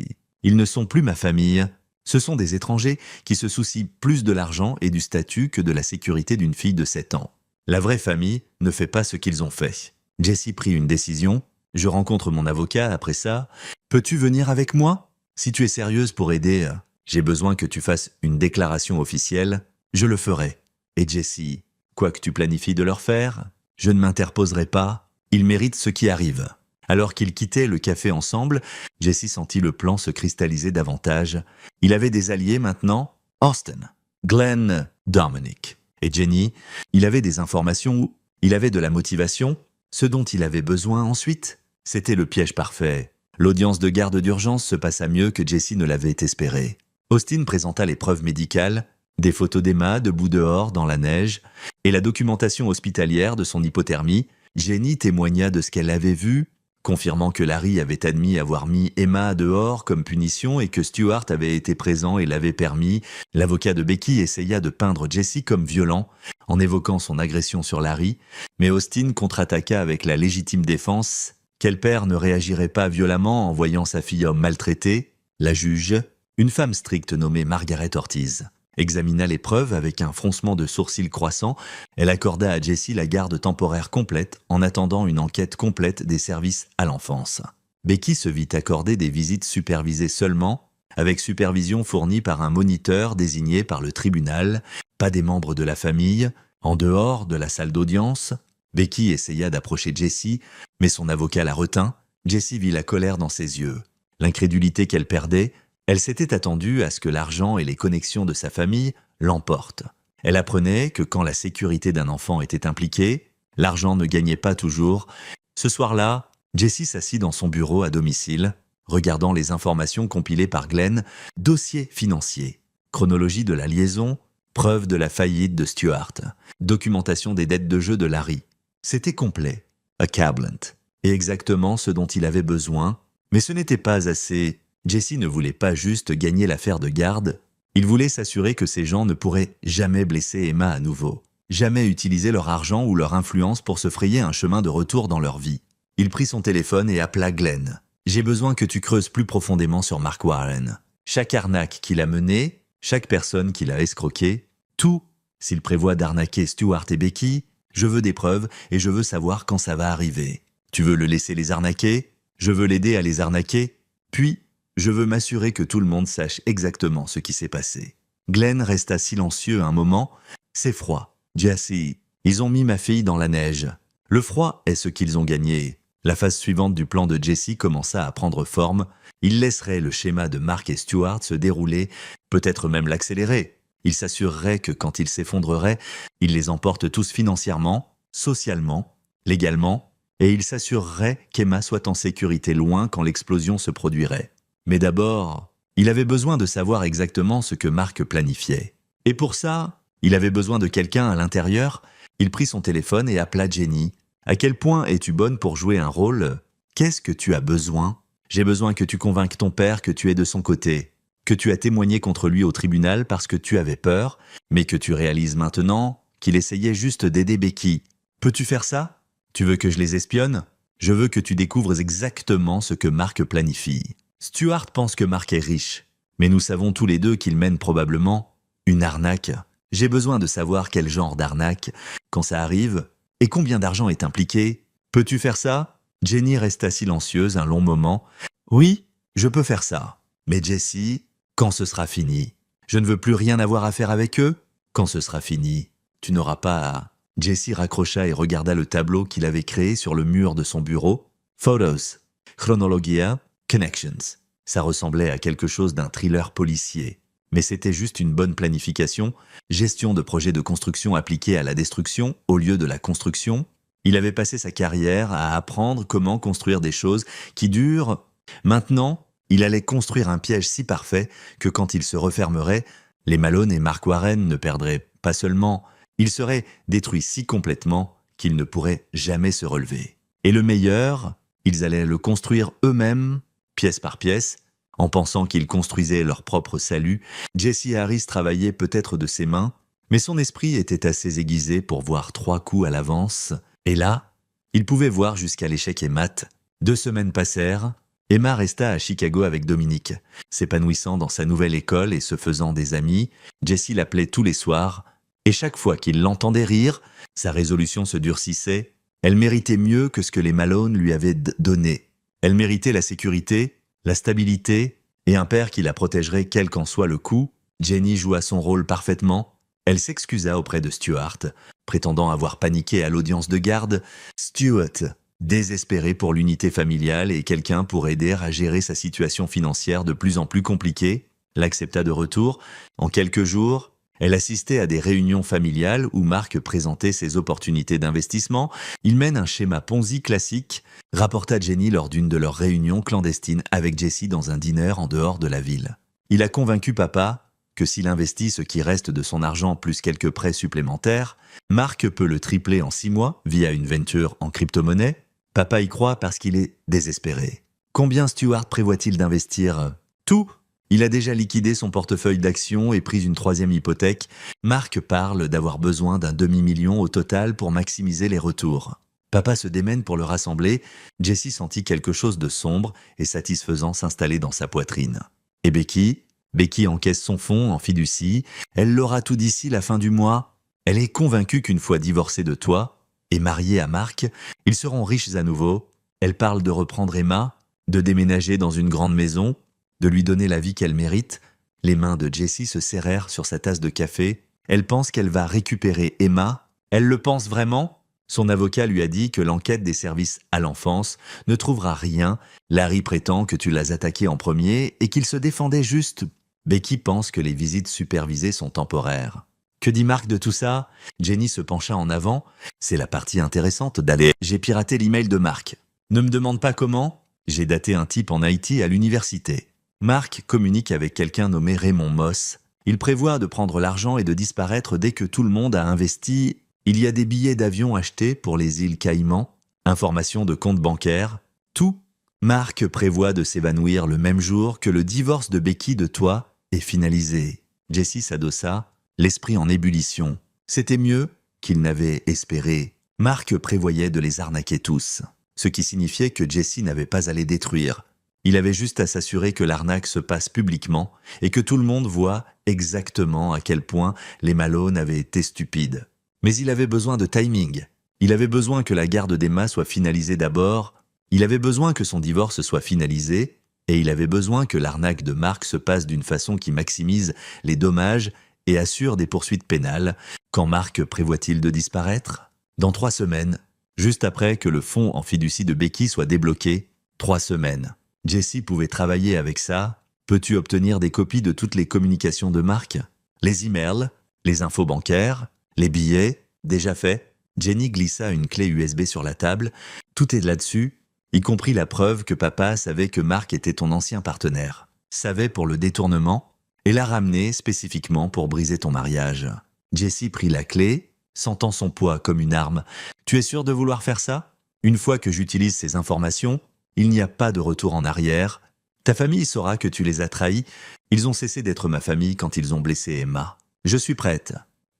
ils ne sont plus ma famille. Ce sont des étrangers qui se soucient plus de l'argent et du statut que de la sécurité d'une fille de 7 ans. La vraie famille ne fait pas ce qu'ils ont fait. Jesse prit une décision. Je rencontre mon avocat après ça. Peux-tu venir avec moi? Si tu es sérieuse pour aider, j'ai besoin que tu fasses une déclaration officielle. Je le ferai. Et Jesse, quoi que tu planifies de leur faire, je ne m'interposerai pas. Ils méritent ce qui arrive. Alors qu'ils quittaient le café ensemble, Jesse sentit le plan se cristalliser davantage. Il avait des alliés maintenant, Austin, Glenn, Dominic. Et Jenny, il avait des informations, il avait de la motivation. Ce dont il avait besoin ensuite, c'était le piège parfait. L'audience de garde d'urgence se passa mieux que Jesse ne l'avait espéré. Austin présenta les preuves médicales, des photos d'Emma debout dehors dans la neige, et la documentation hospitalière de son hypothermie. Jenny témoigna de ce qu'elle avait vu, confirmant que Larry avait admis avoir mis Emma dehors comme punition et que Stuart avait été présent et l'avait permis. L'avocat de Becky essaya de peindre Jesse comme violent en évoquant son agression sur Larry, mais Austin contre-attaqua avec la légitime défense. Quel père ne réagirait pas violemment en voyant sa fille homme maltraitée? La juge, une femme stricte nommée Margaret Ortiz, examina les preuves avec un froncement de sourcils croissant. Elle accorda à Jesse la garde temporaire complète en attendant une enquête complète des services à l'enfance. Becky se vit accorder des visites supervisées seulement, avec supervision fournie par un moniteur désigné par le tribunal, pas des membres de la famille, en dehors de la salle d'audience. Becky essaya d'approcher Jesse, mais son avocat la retint. Jesse vit la colère dans ses yeux, l'incrédulité qu'elle perdait. Elle s'était attendue à ce que l'argent et les connexions de sa famille l'emportent. Elle apprenait que quand la sécurité d'un enfant était impliquée, l'argent ne gagnait pas toujours. Ce soir-là, Jesse s'assit dans son bureau à domicile, regardant les informations compilées par Glenn, dossier financier, chronologie de la liaison, preuve de la faillite de Stuart, documentation des dettes de jeu de Larry. C'était complet, accablant, et exactement ce dont il avait besoin, mais ce n'était pas assez. Jesse ne voulait pas juste gagner l'affaire de garde, il voulait s'assurer que ces gens ne pourraient jamais blesser Emma à nouveau, jamais utiliser leur argent ou leur influence pour se frayer un chemin de retour dans leur vie. Il prit son téléphone et appela Glenn. « J'ai besoin que tu creuses plus profondément sur Mark Warren. Chaque arnaque qu'il a menée, chaque personne qu'il a escroquée, tout. S'il prévoit d'arnaquer Stuart et Becky, je veux des preuves et je veux savoir quand ça va arriver. Tu veux le laisser les arnaquer? Je veux l'aider à les arnaquer. Puis, je veux m'assurer que tout le monde sache exactement ce qui s'est passé. » Glenn resta silencieux un moment. « C'est froid. Jesse, ils ont mis ma fille dans la neige. Le froid est ce qu'ils ont gagné. » La phase suivante du plan de Jesse commença à prendre forme. Il laisserait le schéma de Mark et Stuart se dérouler, peut-être même l'accélérer. Il s'assurerait que quand il s'effondrerait, il les emporte tous financièrement, socialement, légalement, et il s'assurerait qu'Emma soit en sécurité loin quand l'explosion se produirait. Mais d'abord, il avait besoin de savoir exactement ce que Mark planifiait. Et pour ça, il avait besoin de quelqu'un à l'intérieur. Il prit son téléphone et appela Jenny. « À quel point es-tu bonne pour jouer un rôle? Qu'est-ce que tu as besoin? J'ai besoin que tu convainques ton père que tu es de son côté, que tu as témoigné contre lui au tribunal parce que tu avais peur, mais que tu réalises maintenant qu'il essayait juste d'aider Becky. Peux-tu faire ça? Tu veux que je les espionne? Je veux que tu découvres exactement ce que Mark planifie. Stuart pense que Mark est riche, mais nous savons tous les deux qu'il mène probablement une arnaque. J'ai besoin de savoir quel genre d'arnaque, quand ça arrive, et combien d'argent est impliqué. Peux-tu faire ça? » Jenny resta silencieuse un long moment. « Oui, je peux faire ça. Mais Jesse, quand ce sera fini? Je ne veux plus rien avoir à faire avec eux. Quand ce sera fini, tu n'auras pas à... » Jesse raccrocha et regarda le tableau qu'il avait créé sur le mur de son bureau. Photos, Chronologia, Connections. Ça ressemblait à quelque chose d'un thriller policier. Mais c'était juste une bonne planification, gestion de projets de construction appliqués à la destruction au lieu de la construction. Il avait passé sa carrière à apprendre comment construire des choses qui durent. Maintenant, Il allait construire un piège si parfait que quand il se refermerait, les Malone et Mark Warren ne perdraient pas seulement, ils seraient détruits si complètement qu'ils ne pourraient jamais se relever. Et le meilleur, ils allaient le construire eux-mêmes, pièce par pièce, en pensant qu'ils construisaient leur propre salut. Jesse Harris travaillait peut-être de ses mains, mais son esprit était assez aiguisé pour voir 3 coups à l'avance. Et là, il pouvait voir jusqu'à l'échec et mat. 2 semaines passèrent. Emma resta à Chicago avec Dominique. S'épanouissant dans sa nouvelle école et se faisant des amis, Jesse l'appelait tous les soirs, et chaque fois qu'il l'entendait rire, sa résolution se durcissait. Elle méritait mieux que ce que les Malone lui avaient donné. Elle méritait la sécurité, la stabilité, et un père qui la protégerait quel qu'en soit le coup. Jenny joua son rôle parfaitement. Elle s'excusa auprès de Stuart, prétendant avoir paniqué à l'audience de garde. Stuart, désespéré pour l'unité familiale et quelqu'un pour aider à gérer sa situation financière de plus en plus compliquée, l'accepta de retour. En quelques jours, elle assistait à des réunions familiales où Mark présentait ses opportunités d'investissement. Il mène un schéma Ponzi classique, rapporta Jenny lors d'une de leurs réunions clandestines avec Jesse dans un dîner en dehors de la ville. Il a convaincu papa que s'il investit ce qui reste de son argent plus quelques prêts supplémentaires, Mark peut le tripler en 6 mois via une venture en crypto-monnaie. Papa y croit parce qu'il est désespéré. Combien Stuart prévoit-il d'investir? Tout. Il a déjà liquidé son portefeuille d'actions et pris une 3e hypothèque. Mark parle d'avoir besoin d'un demi-million au total pour maximiser les retours. Papa se démène pour le rassembler. Jesse sentit quelque chose de sombre et satisfaisant s'installer dans sa poitrine. Et Becky? Becky encaisse son fonds en fiducie. Elle l'aura tout d'ici la fin du mois. Elle est convaincue qu'une fois divorcée de toi et mariée à Mark, ils seront riches à nouveau. Elle parle de reprendre Emma, de déménager dans une grande maison, de lui donner la vie qu'elle mérite. Les mains de Jesse se serrèrent sur sa tasse de café. Elle pense qu'elle va récupérer Emma. Elle le pense vraiment? Son avocat lui a dit que l'enquête des services à l'enfance ne trouvera rien. Larry prétend que tu l'as attaqué en premier et qu'il se défendait juste. Becky pense que les visites supervisées sont temporaires. Que dit Mark de tout ça? Jenny se pencha en avant. C'est la partie intéressante d'aller. J'ai piraté l'email de Mark. Ne me demande pas comment. J'ai daté un type en Haïti à l'université. Mark communique avec quelqu'un nommé Raymond Moss. Il prévoit de prendre l'argent et de disparaître dès que tout le monde a investi. Il y a des billets d'avion achetés pour les îles Caïmans, informations de compte bancaire, tout. Mark prévoit de s'évanouir le même jour que le divorce de Becky de toi est finalisé. Jesse s'adossa, l'esprit en ébullition. C'était mieux qu'il n'avait espéré. Mark prévoyait de les arnaquer tous, ce qui signifiait que Jesse n'avait pas à les détruire. Il avait juste à s'assurer que l'arnaque se passe publiquement et que tout le monde voit exactement à quel point les Malone avaient été stupides. Mais il avait besoin de timing. Il avait besoin que la garde d'Emma soit finalisée d'abord. Il avait besoin que son divorce soit finalisé. Et il avait besoin que l'arnaque de Mark se passe d'une façon qui maximise les dommages et assure des poursuites pénales. Quand Mark prévoit-il de disparaître? Dans 3 semaines, juste après que le fonds en fiducie de Becky soit débloqué. 3 semaines. Jesse pouvait travailler avec ça. Peux-tu obtenir des copies de toutes les communications de Mark? Les emails, les infos bancaires, les billets, déjà fait. Jenny glissa une clé USB sur la table. Tout est là-dessus, y compris la preuve que papa savait que Mark était ton ancien partenaire. Savait pour le détournement et l'a ramené spécifiquement pour briser ton mariage. Jesse prit la clé, sentant son poids comme une arme. Tu es sûr de vouloir faire ça? Une fois que j'utilise ces informations, il n'y a pas de retour en arrière. Ta famille saura que tu les as trahis. Ils ont cessé d'être ma famille quand ils ont blessé Emma. Je suis prête.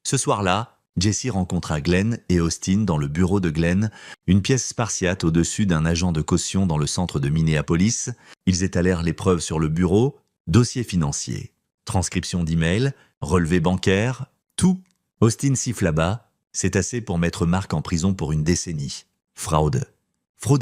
Ce soir-là, Jesse rencontra Glenn et Austin dans le bureau de Glenn, une pièce spartiate au-dessus d'un agent de caution dans le centre de Minneapolis. Ils étalèrent les preuves sur le bureau, dossier financier, transcription d'email, relevé bancaire, tout. Austin siffla bas, c'est assez pour mettre Mark en prison pour une décennie. Fraude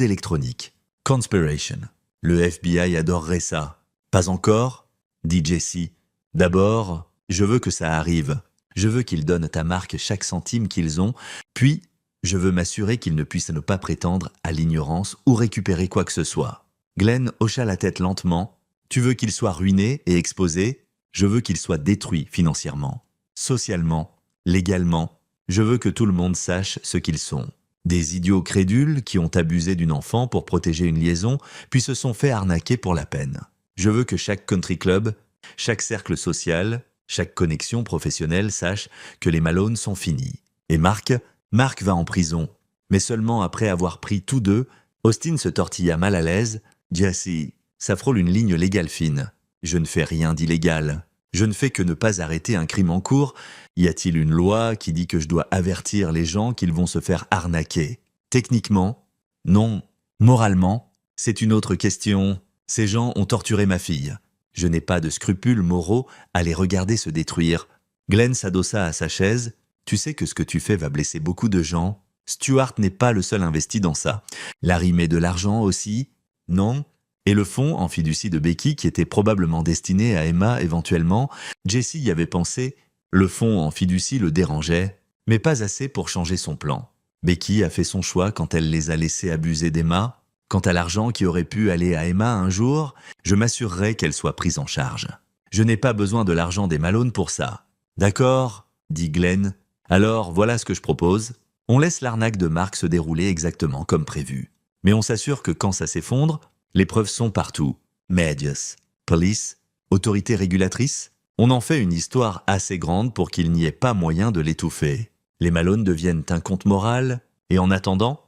électronique, conspiration. Le FBI adorerait ça. Pas encore, dit Jesse. D'abord, je veux que ça arrive. Je veux qu'ils donnent à Mark chaque centime qu'ils ont, puis je veux m'assurer qu'ils ne puissent ne pas prétendre à l'ignorance ou récupérer quoi que ce soit. Glenn hocha la tête lentement. Tu veux qu'ils soient ruinés et exposés? Je veux qu'ils soient détruits financièrement, socialement, légalement. Je veux que tout le monde sache ce qu'ils sont. Des idiots crédules qui ont abusé d'une enfant pour protéger une liaison, puis se sont fait arnaquer pour la peine. Je veux que chaque country club, chaque cercle social, chaque connexion professionnelle sache que les Malone sont finis. Et Mark va en prison. Mais seulement après avoir pris tous deux, Austin se tortilla mal à l'aise. Jesse, ça frôle une ligne légale fine. Je ne fais rien d'illégal. Je ne fais que ne pas arrêter un crime en cours. Y a-t-il une loi qui dit que je dois avertir les gens qu'ils vont se faire arnaquer? Techniquement, non. Moralement, c'est une autre question. Ces gens ont torturé ma fille. Je n'ai pas de scrupules moraux à les regarder se détruire. Glenn s'adossa à sa chaise. Tu sais que ce que tu fais va blesser beaucoup de gens. Stuart n'est pas le seul investi dans ça. Larry met de l'argent aussi. Non. Et le fonds en fiducie de Becky qui était probablement destiné à Emma éventuellement, Jesse y avait pensé. Le fonds en fiducie le dérangeait, mais pas assez pour changer son plan. Becky a fait son choix quand elle les a laissés abuser d'Emma. Quant à l'argent qui aurait pu aller à Emma un jour, je m'assurerai qu'elle soit prise en charge. Je n'ai pas besoin de l'argent des Malone pour ça. D'accord, dit Glenn. Alors voilà ce que je propose. On laisse l'arnaque de Mark se dérouler exactement comme prévu. Mais on s'assure que quand ça s'effondre, les preuves sont partout. Medias, police, autorité régulatrice. On en fait une histoire assez grande pour qu'il n'y ait pas moyen de l'étouffer. Les Malone deviennent un compte moral. Et en attendant,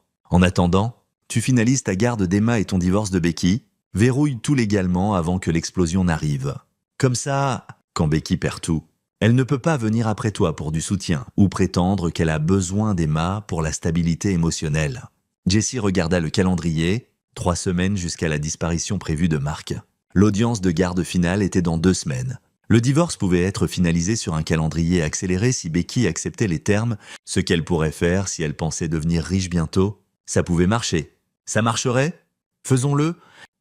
tu finalises ta garde d'Emma et ton divorce de Becky. Verrouille tout légalement avant que l'explosion n'arrive. Comme ça, quand Becky perd tout, elle ne peut pas venir après toi pour du soutien ou prétendre qu'elle a besoin d'Emma pour la stabilité émotionnelle. Jesse regarda le calendrier, 3 semaines jusqu'à la disparition prévue de Mark. L'audience de garde finale était dans 2 semaines. Le divorce pouvait être finalisé sur un calendrier accéléré si Becky acceptait les termes, ce qu'elle pourrait faire si elle pensait devenir riche bientôt. Ça pouvait marcher. Ça marcherait? Faisons-le,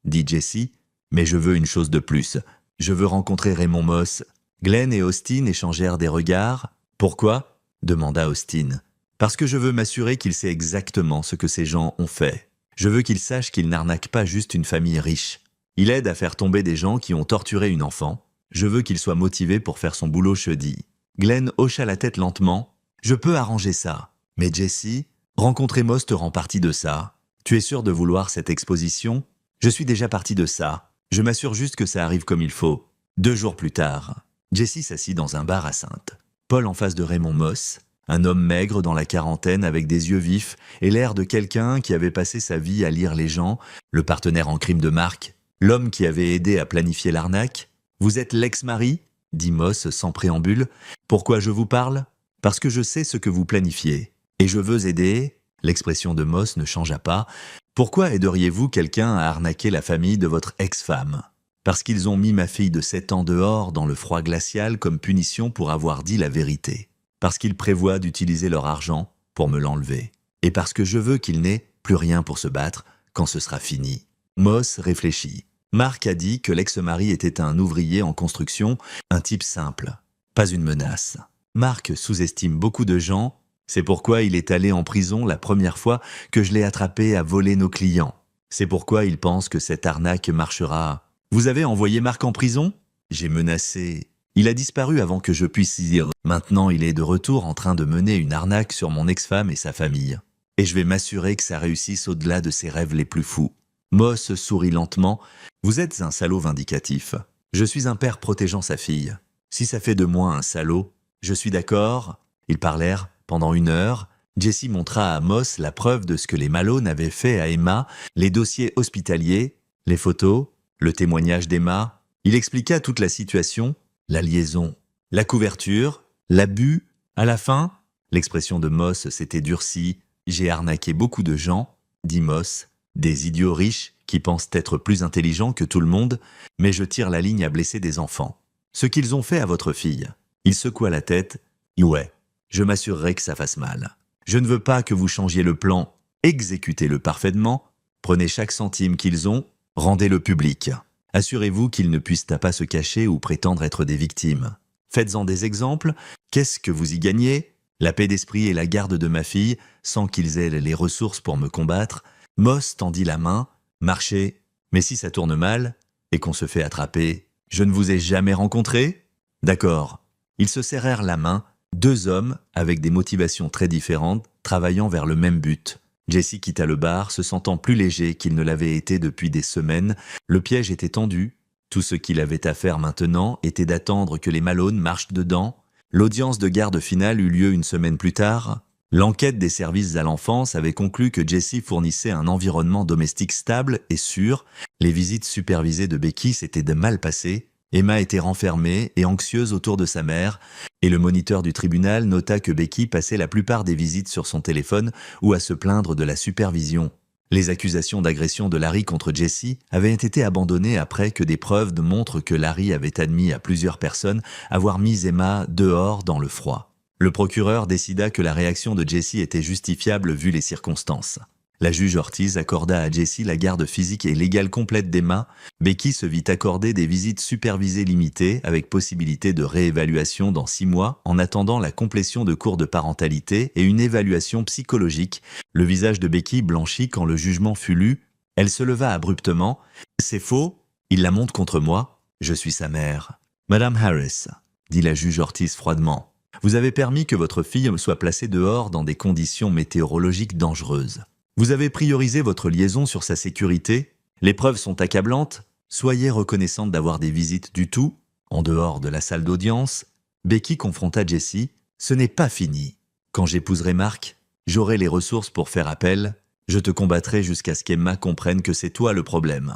dit Jesse, mais je veux une chose de plus. Je veux rencontrer Raymond Moss. Glenn et Austin échangèrent des regards. Pourquoi? Demanda Austin. Parce que je veux m'assurer qu'il sait exactement ce que ces gens ont fait. Je veux qu'il sache qu'il n'arnaque pas juste une famille riche. Il aide à faire tomber des gens qui ont torturé une enfant. Je veux qu'il soit motivé pour faire son boulot chedi. Glenn hocha la tête lentement. Je peux arranger ça. Mais Jesse, rencontrer Moss te rend partie de ça. Tu es sûr de vouloir cette exposition? Je suis déjà partie de ça. Je m'assure juste que ça arrive comme il faut. 2 jours plus tard, Jesse s'assit dans un bar à Sainte. Paul en face de Raymond Moss, un homme maigre dans la quarantaine avec des yeux vifs et l'air de quelqu'un qui avait passé sa vie à lire les gens, le partenaire en crime de Mark, l'homme qui avait aidé à planifier l'arnaque. Vous êtes l'ex-mari? Dit Moss sans préambule. Pourquoi je vous parle? Parce que je sais ce que vous planifiez. Et je veux aider. L'expression de Moss ne changea pas. Pourquoi aideriez-vous quelqu'un à arnaquer la famille de votre ex-femme? Parce qu'ils ont mis ma fille de 7 ans dehors dans le froid glacial comme punition pour avoir dit la vérité. Parce qu'ils prévoient d'utiliser leur argent pour me l'enlever. Et parce que je veux qu'ils n'aient plus rien pour se battre quand ce sera fini. Moss réfléchit. Mark a dit que l'ex-mari était un ouvrier en construction, un type simple, pas une menace. Mark sous-estime beaucoup de gens, c'est pourquoi il est allé en prison la première fois que je l'ai attrapé à voler nos clients. C'est pourquoi il pense que cette arnaque marchera. Vous avez envoyé Mark en prison? J'ai menacé. Il a disparu avant que je puisse y dire. Maintenant, il est de retour en train de mener une arnaque sur mon ex-femme et sa famille. Et je vais m'assurer que ça réussisse au-delà de ses rêves les plus fous. Moss sourit lentement. Vous êtes un salaud vindicatif. Je suis un père protégeant sa fille. Si ça fait de moi un salaud, je suis d'accord. Ils parlèrent pendant 1 heure. Jesse montra à Moss la preuve de ce que les Malone avaient fait à Emma, les dossiers hospitaliers, les photos, le témoignage d'Emma. Il expliqua toute la situation, la liaison, la couverture, l'abus. À la fin, l'expression de Moss s'était durcie. J'ai arnaqué beaucoup de gens, dit Moss. Des idiots riches qui pensent être plus intelligents que tout le monde, mais je tire la ligne à blesser des enfants. Ce qu'ils ont fait à votre fille. Il secoua la tête. Ouais, je m'assurerai que ça fasse mal. Je ne veux pas que vous changiez le plan. Exécutez-le parfaitement. Prenez chaque centime qu'ils ont. Rendez-le public. Assurez-vous qu'ils ne puissent pas se cacher ou prétendre être des victimes. Faites-en des exemples. Qu'est-ce que vous y gagnez? La paix d'esprit et la garde de ma fille, sans qu'ils aient les ressources pour me combattre. Moss tendit la main. Marchez. Mais si ça tourne mal, et qu'on se fait attraper, je ne vous ai jamais rencontré? D'accord. Ils se serrèrent la main, 2 hommes avec des motivations très différentes, travaillant vers le même but. Jesse quitta le bar, se sentant plus léger qu'il ne l'avait été depuis des semaines. Le piège était tendu, Tout ce qu'il avait à faire maintenant était d'attendre que les Malone marchent dedans. L'audience de garde finale eut lieu une semaine plus tard. L'enquête des services à l'enfance avait conclu que Jessie fournissait un environnement domestique stable et sûr. Les visites supervisées de Becky s'étaient de mal passées. Emma était renfermée et anxieuse autour de sa mère, et le moniteur du tribunal nota que Becky passait la plupart des visites sur son téléphone ou à se plaindre de la supervision. Les accusations d'agression de Larry contre Jessie avaient été abandonnées après que des preuves montrent que Larry avait admis à plusieurs personnes avoir mis Emma dehors dans le froid. Le procureur décida que la réaction de Jessie était justifiable vu les circonstances. La juge Ortiz accorda à Jessie la garde physique et légale complète d'Emma. Becky se vit accorder des visites supervisées limitées avec possibilité de réévaluation dans 6 mois en attendant la complétion de cours de parentalité et une évaluation psychologique. Le visage de Becky blanchit quand le jugement fut lu. Elle se leva abruptement. « C'est faux, il la monte contre moi. Je suis sa mère. »« Madame Harris, » dit la juge Ortiz froidement, « vous avez permis que votre fille soit placée dehors dans des conditions météorologiques dangereuses. Vous avez priorisé votre liaison sur sa sécurité. Les preuves sont accablantes. Soyez reconnaissante d'avoir des visites du tout. » En dehors de la salle d'audience, Becky confronta Jessie. « Ce n'est pas fini. Quand j'épouserai Mark, j'aurai les ressources pour faire appel. Je te combattrai jusqu'à ce qu'Emma comprenne que c'est toi le problème.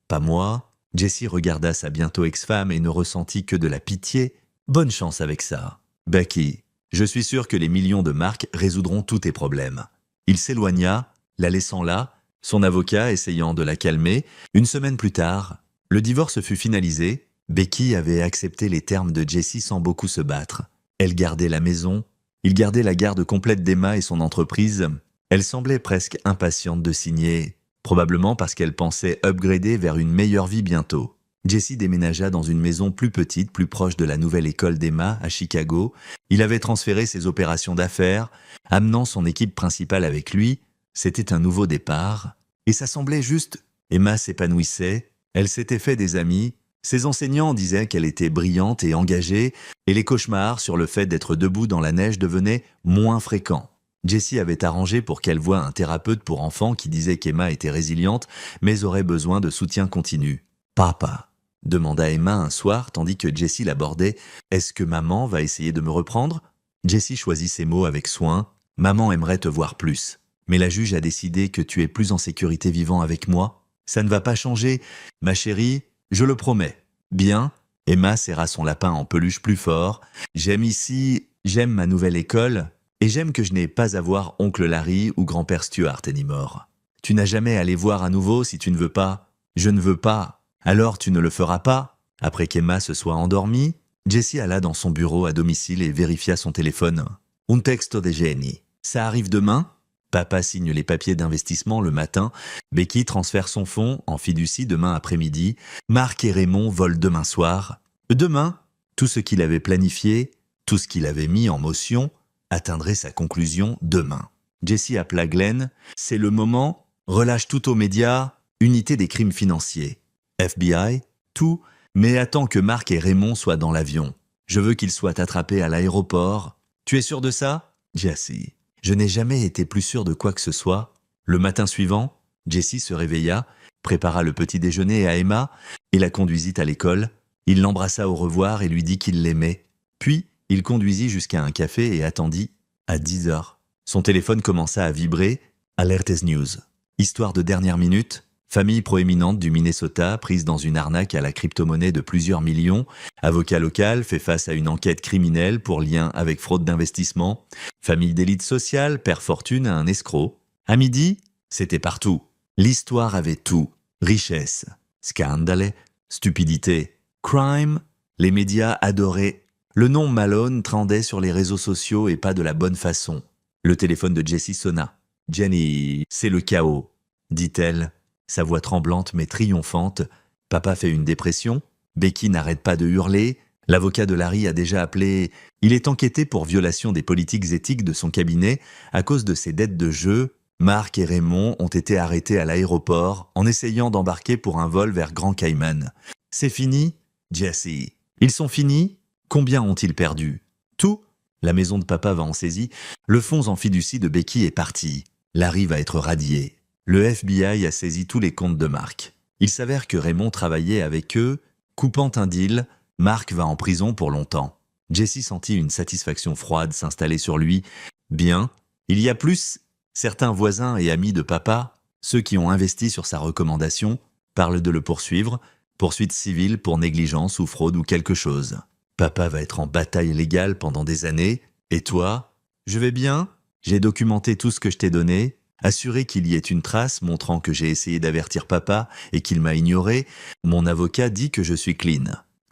Pas moi. » Jessie regarda sa bientôt ex-femme et ne ressentit que de la pitié. « Bonne chance avec ça. Becky, je suis sûr que les millions de Mark résoudront tous tes problèmes. » Il s'éloigna, la laissant là, son avocat essayant de la calmer. Une semaine plus tard, le divorce fut finalisé. Becky avait accepté les termes de Jessie sans beaucoup se battre. Elle gardait la maison, il gardait la garde complète d'Emma et son entreprise. Elle semblait presque impatiente de signer, probablement parce qu'elle pensait upgrader vers une meilleure vie bientôt. Jessie déménagea dans une maison plus petite, plus proche de la nouvelle école d'Emma à Chicago. Il avait transféré ses opérations d'affaires, amenant son équipe principale avec lui. C'était un nouveau départ, et ça semblait juste. Emma s'épanouissait, elle s'était fait des amis, ses enseignants disaient qu'elle était brillante et engagée, et les cauchemars sur le fait d'être debout dans la neige devenaient moins fréquents. Jessie avait arrangé pour qu'elle voie un thérapeute pour enfants qui disait qu'Emma était résiliente, mais aurait besoin de soutien continu. « Papa ?» demanda Emma un soir, tandis que Jessie l'abordait. « Est-ce que maman va essayer de me reprendre ?» Jessie choisit ses mots avec soin. « Maman aimerait te voir plus. Mais la juge a décidé que tu es plus en sécurité vivant avec moi. Ça ne va pas changer. Ma chérie, je le promets. » Bien. Emma serra son lapin en peluche plus fort. « J'aime ici, j'aime ma nouvelle école, et j'aime que je n'ai pas à voir oncle Larry ou grand-père Stuart anymore. Tu n'as jamais à les voir à nouveau si tu ne veux pas. Je ne veux pas. Alors tu ne le feras pas. » Après qu'Emma se soit endormie, Jessie alla dans son bureau à domicile et vérifia son téléphone. « Un texto de Jenny. Ça arrive demain ?» Papa signe les papiers d'investissement le matin. Becky transfère son fonds en fiducie demain après-midi. Mark et Raymond volent demain soir. Demain, tout ce qu'il avait planifié, tout ce qu'il avait mis en motion, atteindrait sa conclusion demain. Jessie appela Glenn. « C'est le moment. Relâche tout aux médias. Unité des crimes financiers. FBI, tout. Mais attends que Mark et Raymond soient dans l'avion. Je veux qu'ils soient attrapés à l'aéroport. Tu es sûr de ça? » Jessie. Je n'ai jamais été plus sûr de quoi que ce soit. Le matin suivant, Jessie se réveilla, prépara le petit déjeuner à Emma et la conduisit à l'école. Il l'embrassa au revoir et lui dit qu'il l'aimait. Puis, il conduisit jusqu'à un café et attendit. À 10 heures, son téléphone commença à vibrer. Alertes News. Histoire de dernière minute. Famille proéminente du Minnesota prise dans une arnaque à la crypto-monnaie de plusieurs millions. Avocat local fait face à une enquête criminelle pour lien avec fraude d'investissement. Famille d'élite sociale perd fortune à un escroc. À midi, c'était partout. L'histoire avait tout. Richesse, scandale, stupidité, crime. Les médias adoraient. Le nom Malone trendait sur les réseaux sociaux et pas de la bonne façon. Le téléphone de Jessie sonna. « Jenny, c'est le chaos, » dit-elle. Sa voix tremblante mais triomphante. Papa fait une dépression. Becky n'arrête pas de hurler. L'avocat de Larry a déjà appelé. Il est enquêté pour violation des politiques éthiques de son cabinet à cause de ses dettes de jeu. Mark et Raymond ont été arrêtés à l'aéroport en essayant d'embarquer pour un vol vers Grand Cayman. C'est fini, Jessie. Ils sont finis? Combien ont-ils perdu? Tout? La maison de papa va en saisie. Le fonds en fiducie de Becky est parti. Larry va être radié. Le FBI a saisi tous les comptes de Mark. Il s'avère que Raymond travaillait avec eux Coupant un deal, Mark va en prison pour longtemps. Jesse sentit une satisfaction froide s'installer sur lui. Bien, il y a plus. Certains voisins et amis de papa, ceux qui ont investi sur sa recommandation, parlent de le poursuivre, poursuite civile pour négligence ou fraude ou quelque chose. Papa va être en bataille légale pendant des années. Et toi? Je vais bien? J'ai documenté tout ce que je t'ai donné, assuré qu'il y ait une trace montrant que j'ai essayé d'avertir papa et qu'il m'a ignoré. Mon avocat dit que je suis clean.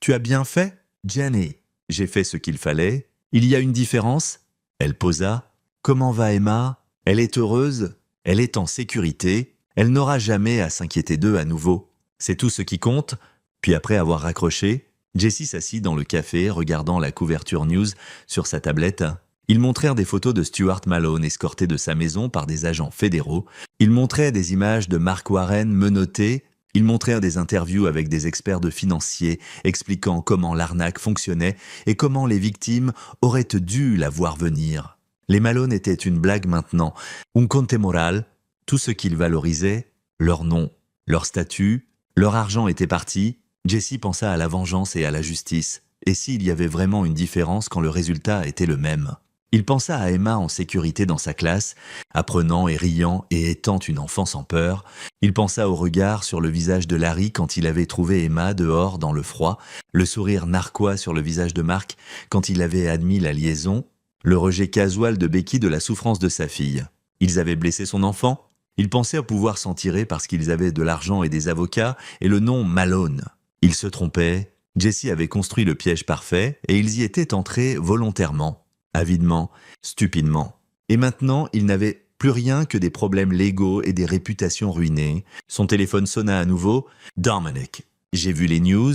Tu as bien fait? Jenny, j'ai fait ce qu'il fallait. Il y a une différence? Elle posa. Comment va Emma? Elle est heureuse? Elle est en sécurité? Elle n'aura jamais à s'inquiéter d'eux à nouveau. C'est tout ce qui compte. Puis après avoir raccroché, Jesse s'assit dans le café regardant la couverture news sur sa tablette. Ils montrèrent des photos de Stuart Malone escorté de sa maison par des agents fédéraux. Ils montraient des images de Mark Warren menotté. Ils montrèrent des interviews avec des experts de financiers expliquant comment l'arnaque fonctionnait et comment les victimes auraient dû la voir venir. Les Malone étaient une blague maintenant. Un compte moral, tout ce qu'ils valorisaient, leur nom, leur statut, leur argent était parti. Jesse pensa à la vengeance et à la justice. Et s'il y avait vraiment une différence quand le résultat était le même? Il pensa à Emma en sécurité dans sa classe, apprenant et riant et étant une enfant sans peur. Il pensa au regard sur le visage de Larry quand il avait trouvé Emma dehors dans le froid, le sourire narquois sur le visage de Mark quand il avait admis la liaison, le rejet casual de Becky de la souffrance de sa fille. Ils avaient blessé son enfant. Il pensait pouvoir s'en tirer parce qu'ils avaient de l'argent et des avocats et le nom Malone. Ils se trompaient. Jesse avait construit le piège parfait et ils y étaient entrés volontairement, avidement, stupidement. Et maintenant, il n'avait plus rien que des problèmes légaux et des réputations ruinées. Son téléphone sonna à nouveau. « Dominic, j'ai vu les news.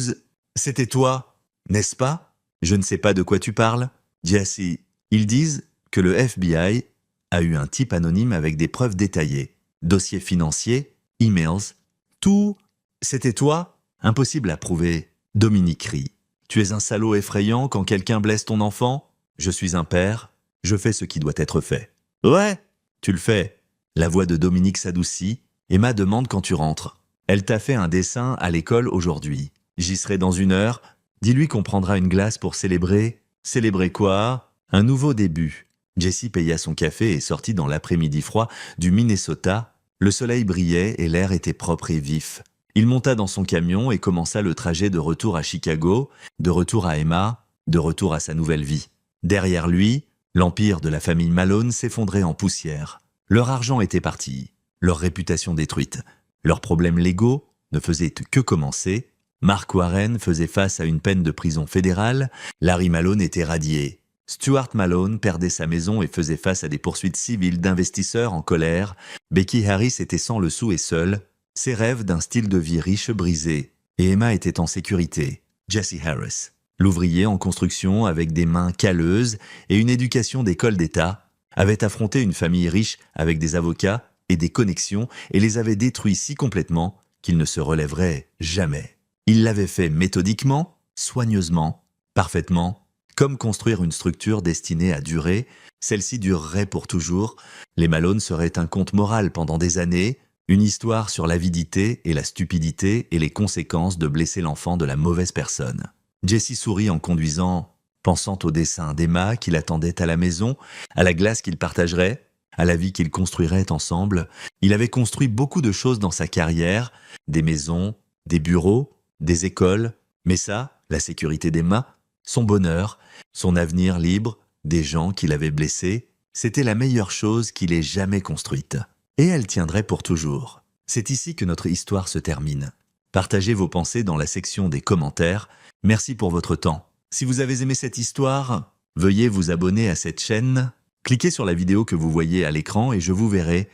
C'était toi, n'est-ce pas? Je ne sais pas de quoi tu parles. Jesse, ils disent que le FBI a eu un type anonyme avec des preuves détaillées. Dossiers financiers, emails, tout. C'était toi? Impossible à prouver. » Dominique rit. « Tu es un salaud effrayant quand quelqu'un blesse ton enfant? Je suis un père. Je fais ce qui doit être fait. » « Ouais, tu le fais. » La voix de Dominique s'adoucit. « Emma demande quand tu rentres. Elle t'a fait un dessin à l'école aujourd'hui. J'y serai dans 1 heure. Dis-lui qu'on prendra une glace pour célébrer. » « Célébrer quoi? Un nouveau début. » Jesse paya son café et sortit dans l'après-midi froid du Minnesota. Le soleil brillait et l'air était propre et vif. Il monta dans son camion et commença le trajet de retour à Chicago, de retour à Emma, de retour à sa nouvelle vie. Derrière lui, l'empire de la famille Malone s'effondrait en poussière. Leur argent était parti, leur réputation détruite. Leurs problèmes légaux ne faisaient que commencer. Mark Warren faisait face à une peine de prison fédérale. Larry Malone était radié. Stuart Malone perdait sa maison et faisait face à des poursuites civiles d'investisseurs en colère. Becky Harris était sans le sou et seule. Ses rêves d'un style de vie riche brisés. Et Emma était en sécurité. Jesse Harris, l'ouvrier en construction avec des mains calleuses et une éducation d'école d'État, avait affronté une famille riche avec des avocats et des connexions et les avait détruits si complètement qu'il ne se relèverait jamais. Il l'avait fait méthodiquement, soigneusement, parfaitement, comme construire une structure destinée à durer. Celle-ci durerait pour toujours. Les Malone seraient un conte moral pendant des années, une histoire sur l'avidité et la stupidité et les conséquences de blesser l'enfant de la mauvaise personne. Jesse sourit en conduisant, pensant au dessin d'Emma qui l'attendait à la maison, à la glace qu'ils partageraient, à la vie qu'ils construiraient ensemble. Il avait construit beaucoup de choses dans sa carrière, des maisons, des bureaux, des écoles, mais ça, la sécurité d'Emma, son bonheur, son avenir libre, des gens qu'il avait blessés, c'était la meilleure chose qu'il ait jamais construite. Et elle tiendrait pour toujours. C'est ici que notre histoire se termine. Partagez vos pensées dans la section des commentaires. Merci pour votre temps. Si vous avez aimé cette histoire, veuillez vous abonner à cette chaîne. Cliquez sur la vidéo que vous voyez à l'écran et je vous verrai.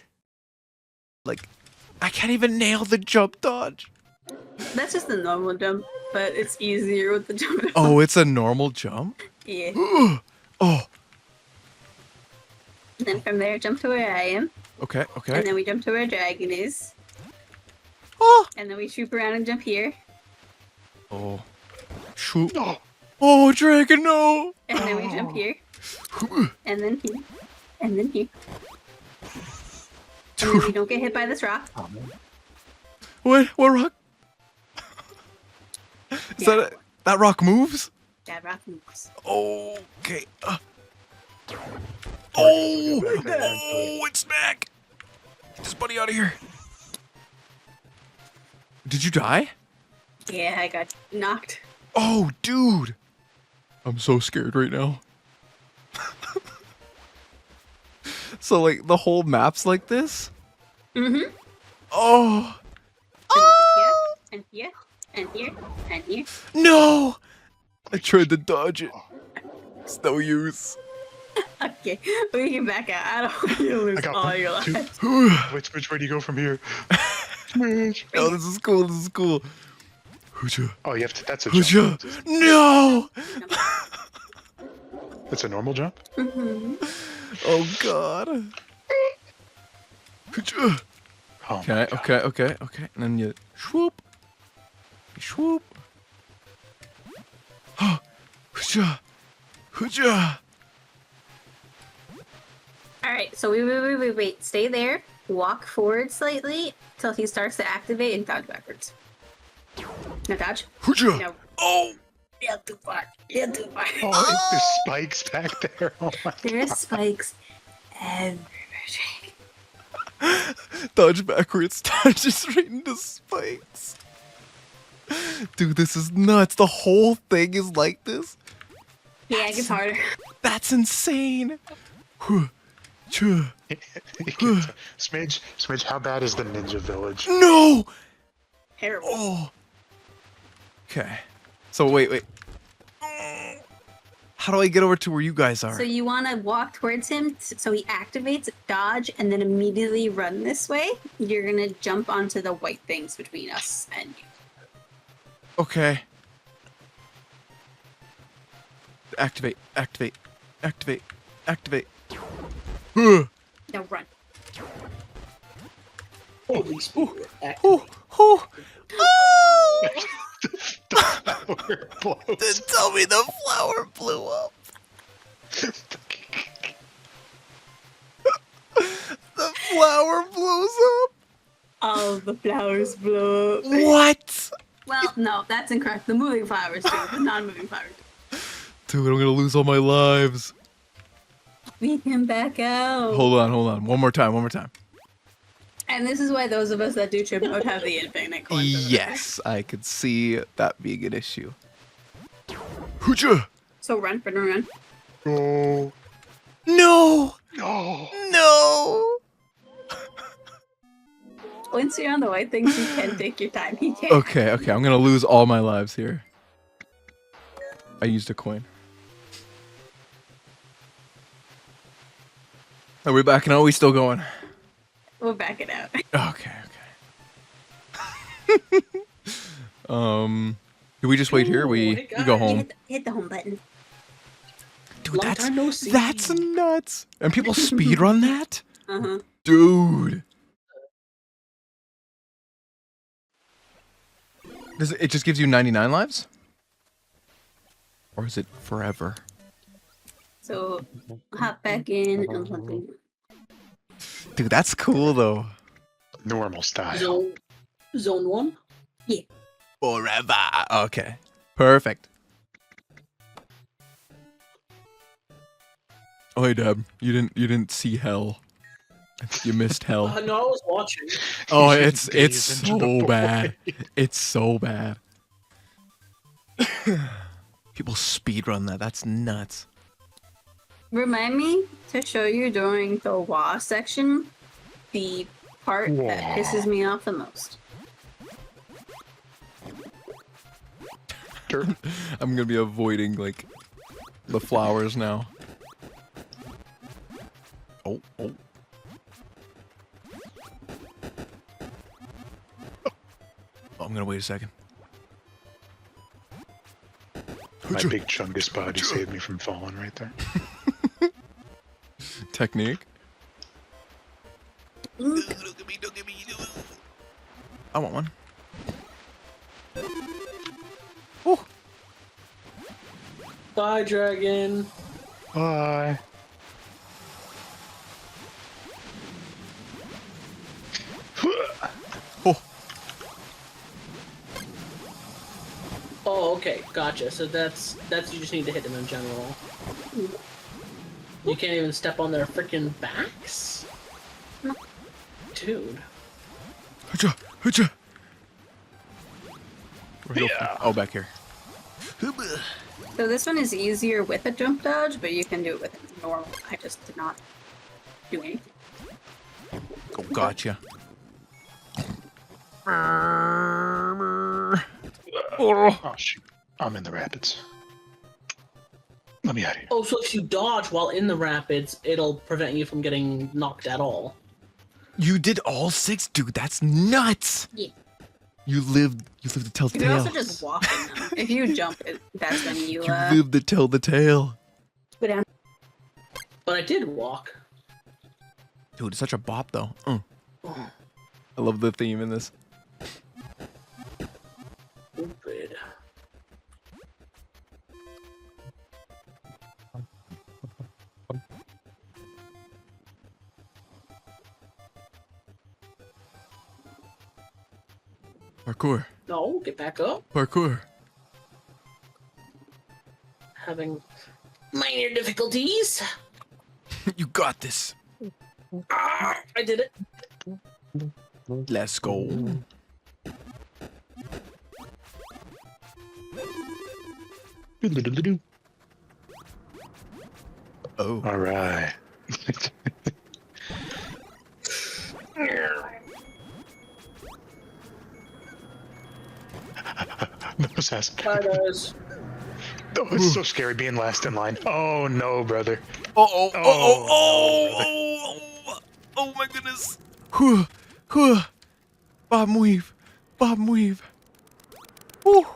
Like, I can't even nail the jump dodge. That's just a normal jump, but it's easier with the jump. Oh, it's a normal jump? Yeah. Oh, And then from there, jump to where I am. okay, And okay. then we jump to where Dragon is. Oh, And then we swoop around and jump here. oh. Shoot. Oh, Dragon, no! And then we jump here. And then here. And then here. And then we don't get hit by this rock. What rock? So that rock moves? That rock moves. Okay. Oh, It's back. Get this buddy out of here. Did you die? Yeah, I got knocked. Oh, dude. I'm so scared right now. So, like, the whole map's like this? Mm-hmm. Oh, And here, and here, and here. no. I tried to dodge it. It's no use. Okay, we can back out. I don't want you to lose I got all one, your two. lives. Which way do you go from here? Smidge. Oh, this is cool. This is cool. Hooja. Oh, you have to. That's a Hooja. jump. No. That's a normal jump. Mm-hmm. Oh, God. Hooja. Oh my Okay, God. okay. And then you swoop. You swoop. Hooja. Hooja. All right, so wait. Stay there. Walk forward slightly till he starts to activate and dodge backwards. No dodge. Hooja. No. Oh. Yeah, too far. Yeah, too far. Oh, there's spikes back there. Oh my There's spikes everywhere. Dodge backwards. Dodge just right into spikes. Dude, this is nuts. The whole thing is like this. Yeah, it gets harder. That's insane. Hooja. Smidge, how bad is the ninja village? No. Terrible. Oh. Okay. So wait. How do I get over to where you guys are? So you want to walk towards him so he activates, dodge, and then immediately run this way. You're going to jump onto the white things between us and you. Okay. Activate. Ugh. Now run. Holy Spirit. Ooh, ooh. Flower blows. Tell me the flower blew up. The flower blows up. All the flowers blow up. What? Well, no, that's incorrect. The moving flowers do. The non-moving flowers do. Dude, I'm gonna lose all my lives. We can back out. Hold on. One more time. And this is why those of us that do trip mode have the infinite coins. Yes, I could see that being an issue. Hooja! So run. Oh, No! no. No! Once you're on the white things, you can take your time. He can. Okay, I'm gonna lose all my lives here. I used a coin. Are we backing out? Are we still going? We'll back it out. Okay. Do we just wait here? We go home. Hit the home button. Dude, Long time no see. that's nuts. And people speedrun that? Uh-huh. Dude. It just gives you 99 lives? Or is it forever? So hop back in and something. Dude, that's cool though. Normal style. Zone 1? Forever. Okay. Perfect. Oh hey Deb, you didn't see hell. You missed hell. No, I was watching. Oh, You it's gaze into the so bad. void. It's so bad. People speedrun that. That's nuts. Remind me to show you during the WA section the part that Wah. pisses me off the most. Dirt. I'm gonna be avoiding like the flowers now. Oh. I'm gonna wait a second. My big chungus body saved me from falling right there. Technique. I want one. Oh, Bye, dragon. Bye. Oh, okay, gotcha. So that's you just need to hit them in general. You can't even step on their freaking backs, dude. Hooja, hooja. Oh, back here. So this one is easier with a jump dodge, but you can do it with normal. I just did not do anything. Oh, gotcha. Oh shoot! I'm in the rapids. Let me out of here. Oh, so if you dodge while in the rapids, it'll prevent you from getting knocked at all. You did all 6, dude. That's nuts. Yeah. You lived to tell the You can tale. also just walk in them. If you jump, that's when you You lived to tell the tale. go down. But I did walk. Dude, it's such a bop though. I love the theme in this. Stupid. Parkour. No, get back up. Parkour. Having minor difficulties. You got this. Ah, I did it. Let's go. Doo-doo-doo-doo-doo. Oh. All right. No, Sass. Bye, guys. Oh, it's so scary being last in line. Oh no, brother. Oh, Oh, oh my goodness. Whew, whew. Bob and weave. Bob and weave. Whew.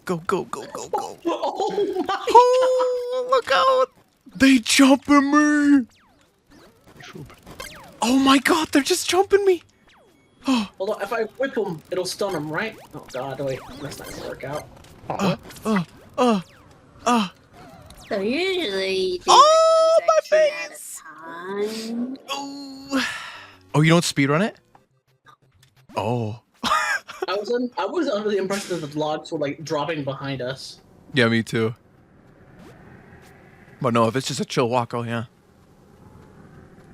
Go, go, go, go, go. Oh my! Oh, look out. They jumping me. Oh my god, they're just jumping me. Oh, Hold on, if I whip him, it'll stun him, right? Oh god, wait, that's not gonna work out. Oh, what? So usually you do Oh, like my one section at face. a time. Oh. Oh, you don't speedrun it? Oh. I was under the impression that the logs were like dropping behind us. Yeah, me too. But no, if it's just a chill walk, oh yeah.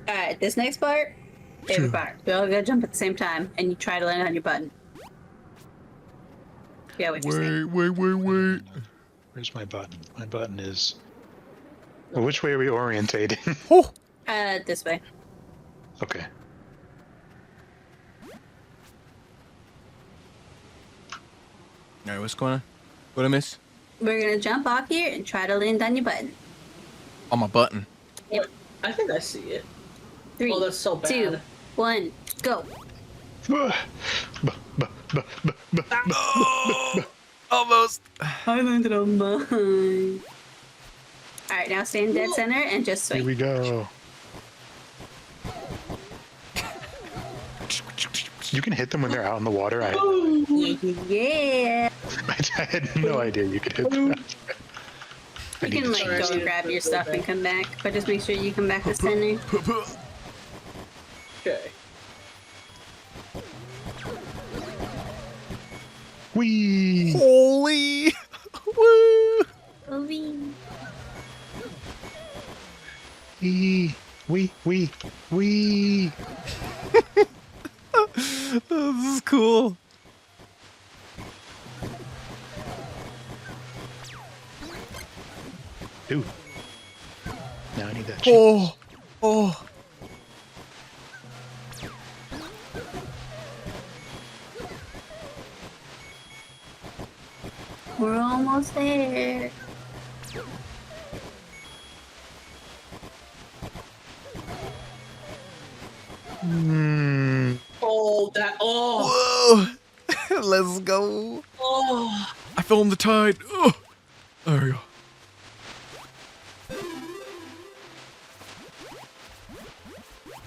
Alright, this next part, favorite part. We all gotta jump at the same time, and you try to land on your button. Yeah, what you're saying. Wait. Where's my button? My button is. Well, which way are we orientating? Oh. This way. Okay. All right, what's going on? What I miss? We're gonna jump off here and try to land on your button. On my button. I think I see it. 3, Oh, that's so bad. 2, 1, go. Oh, almost. I landed on mine. Alright, now stay in dead center and just Here swing. we go. You can hit them when they're out in the water. I Yeah. had no idea you could hit them. I You need can to like change go and grab your stuff and come back, but just make sure you come back to center. Okay. Whee! Holy. Woo. Wee. Wee! This is cool. Ooh. Now I need that chip. Oh. We're almost there. Mm, Oh, that. Oh. Whoa. Let's go. Oh. I fell in the tide. Oh. There we go.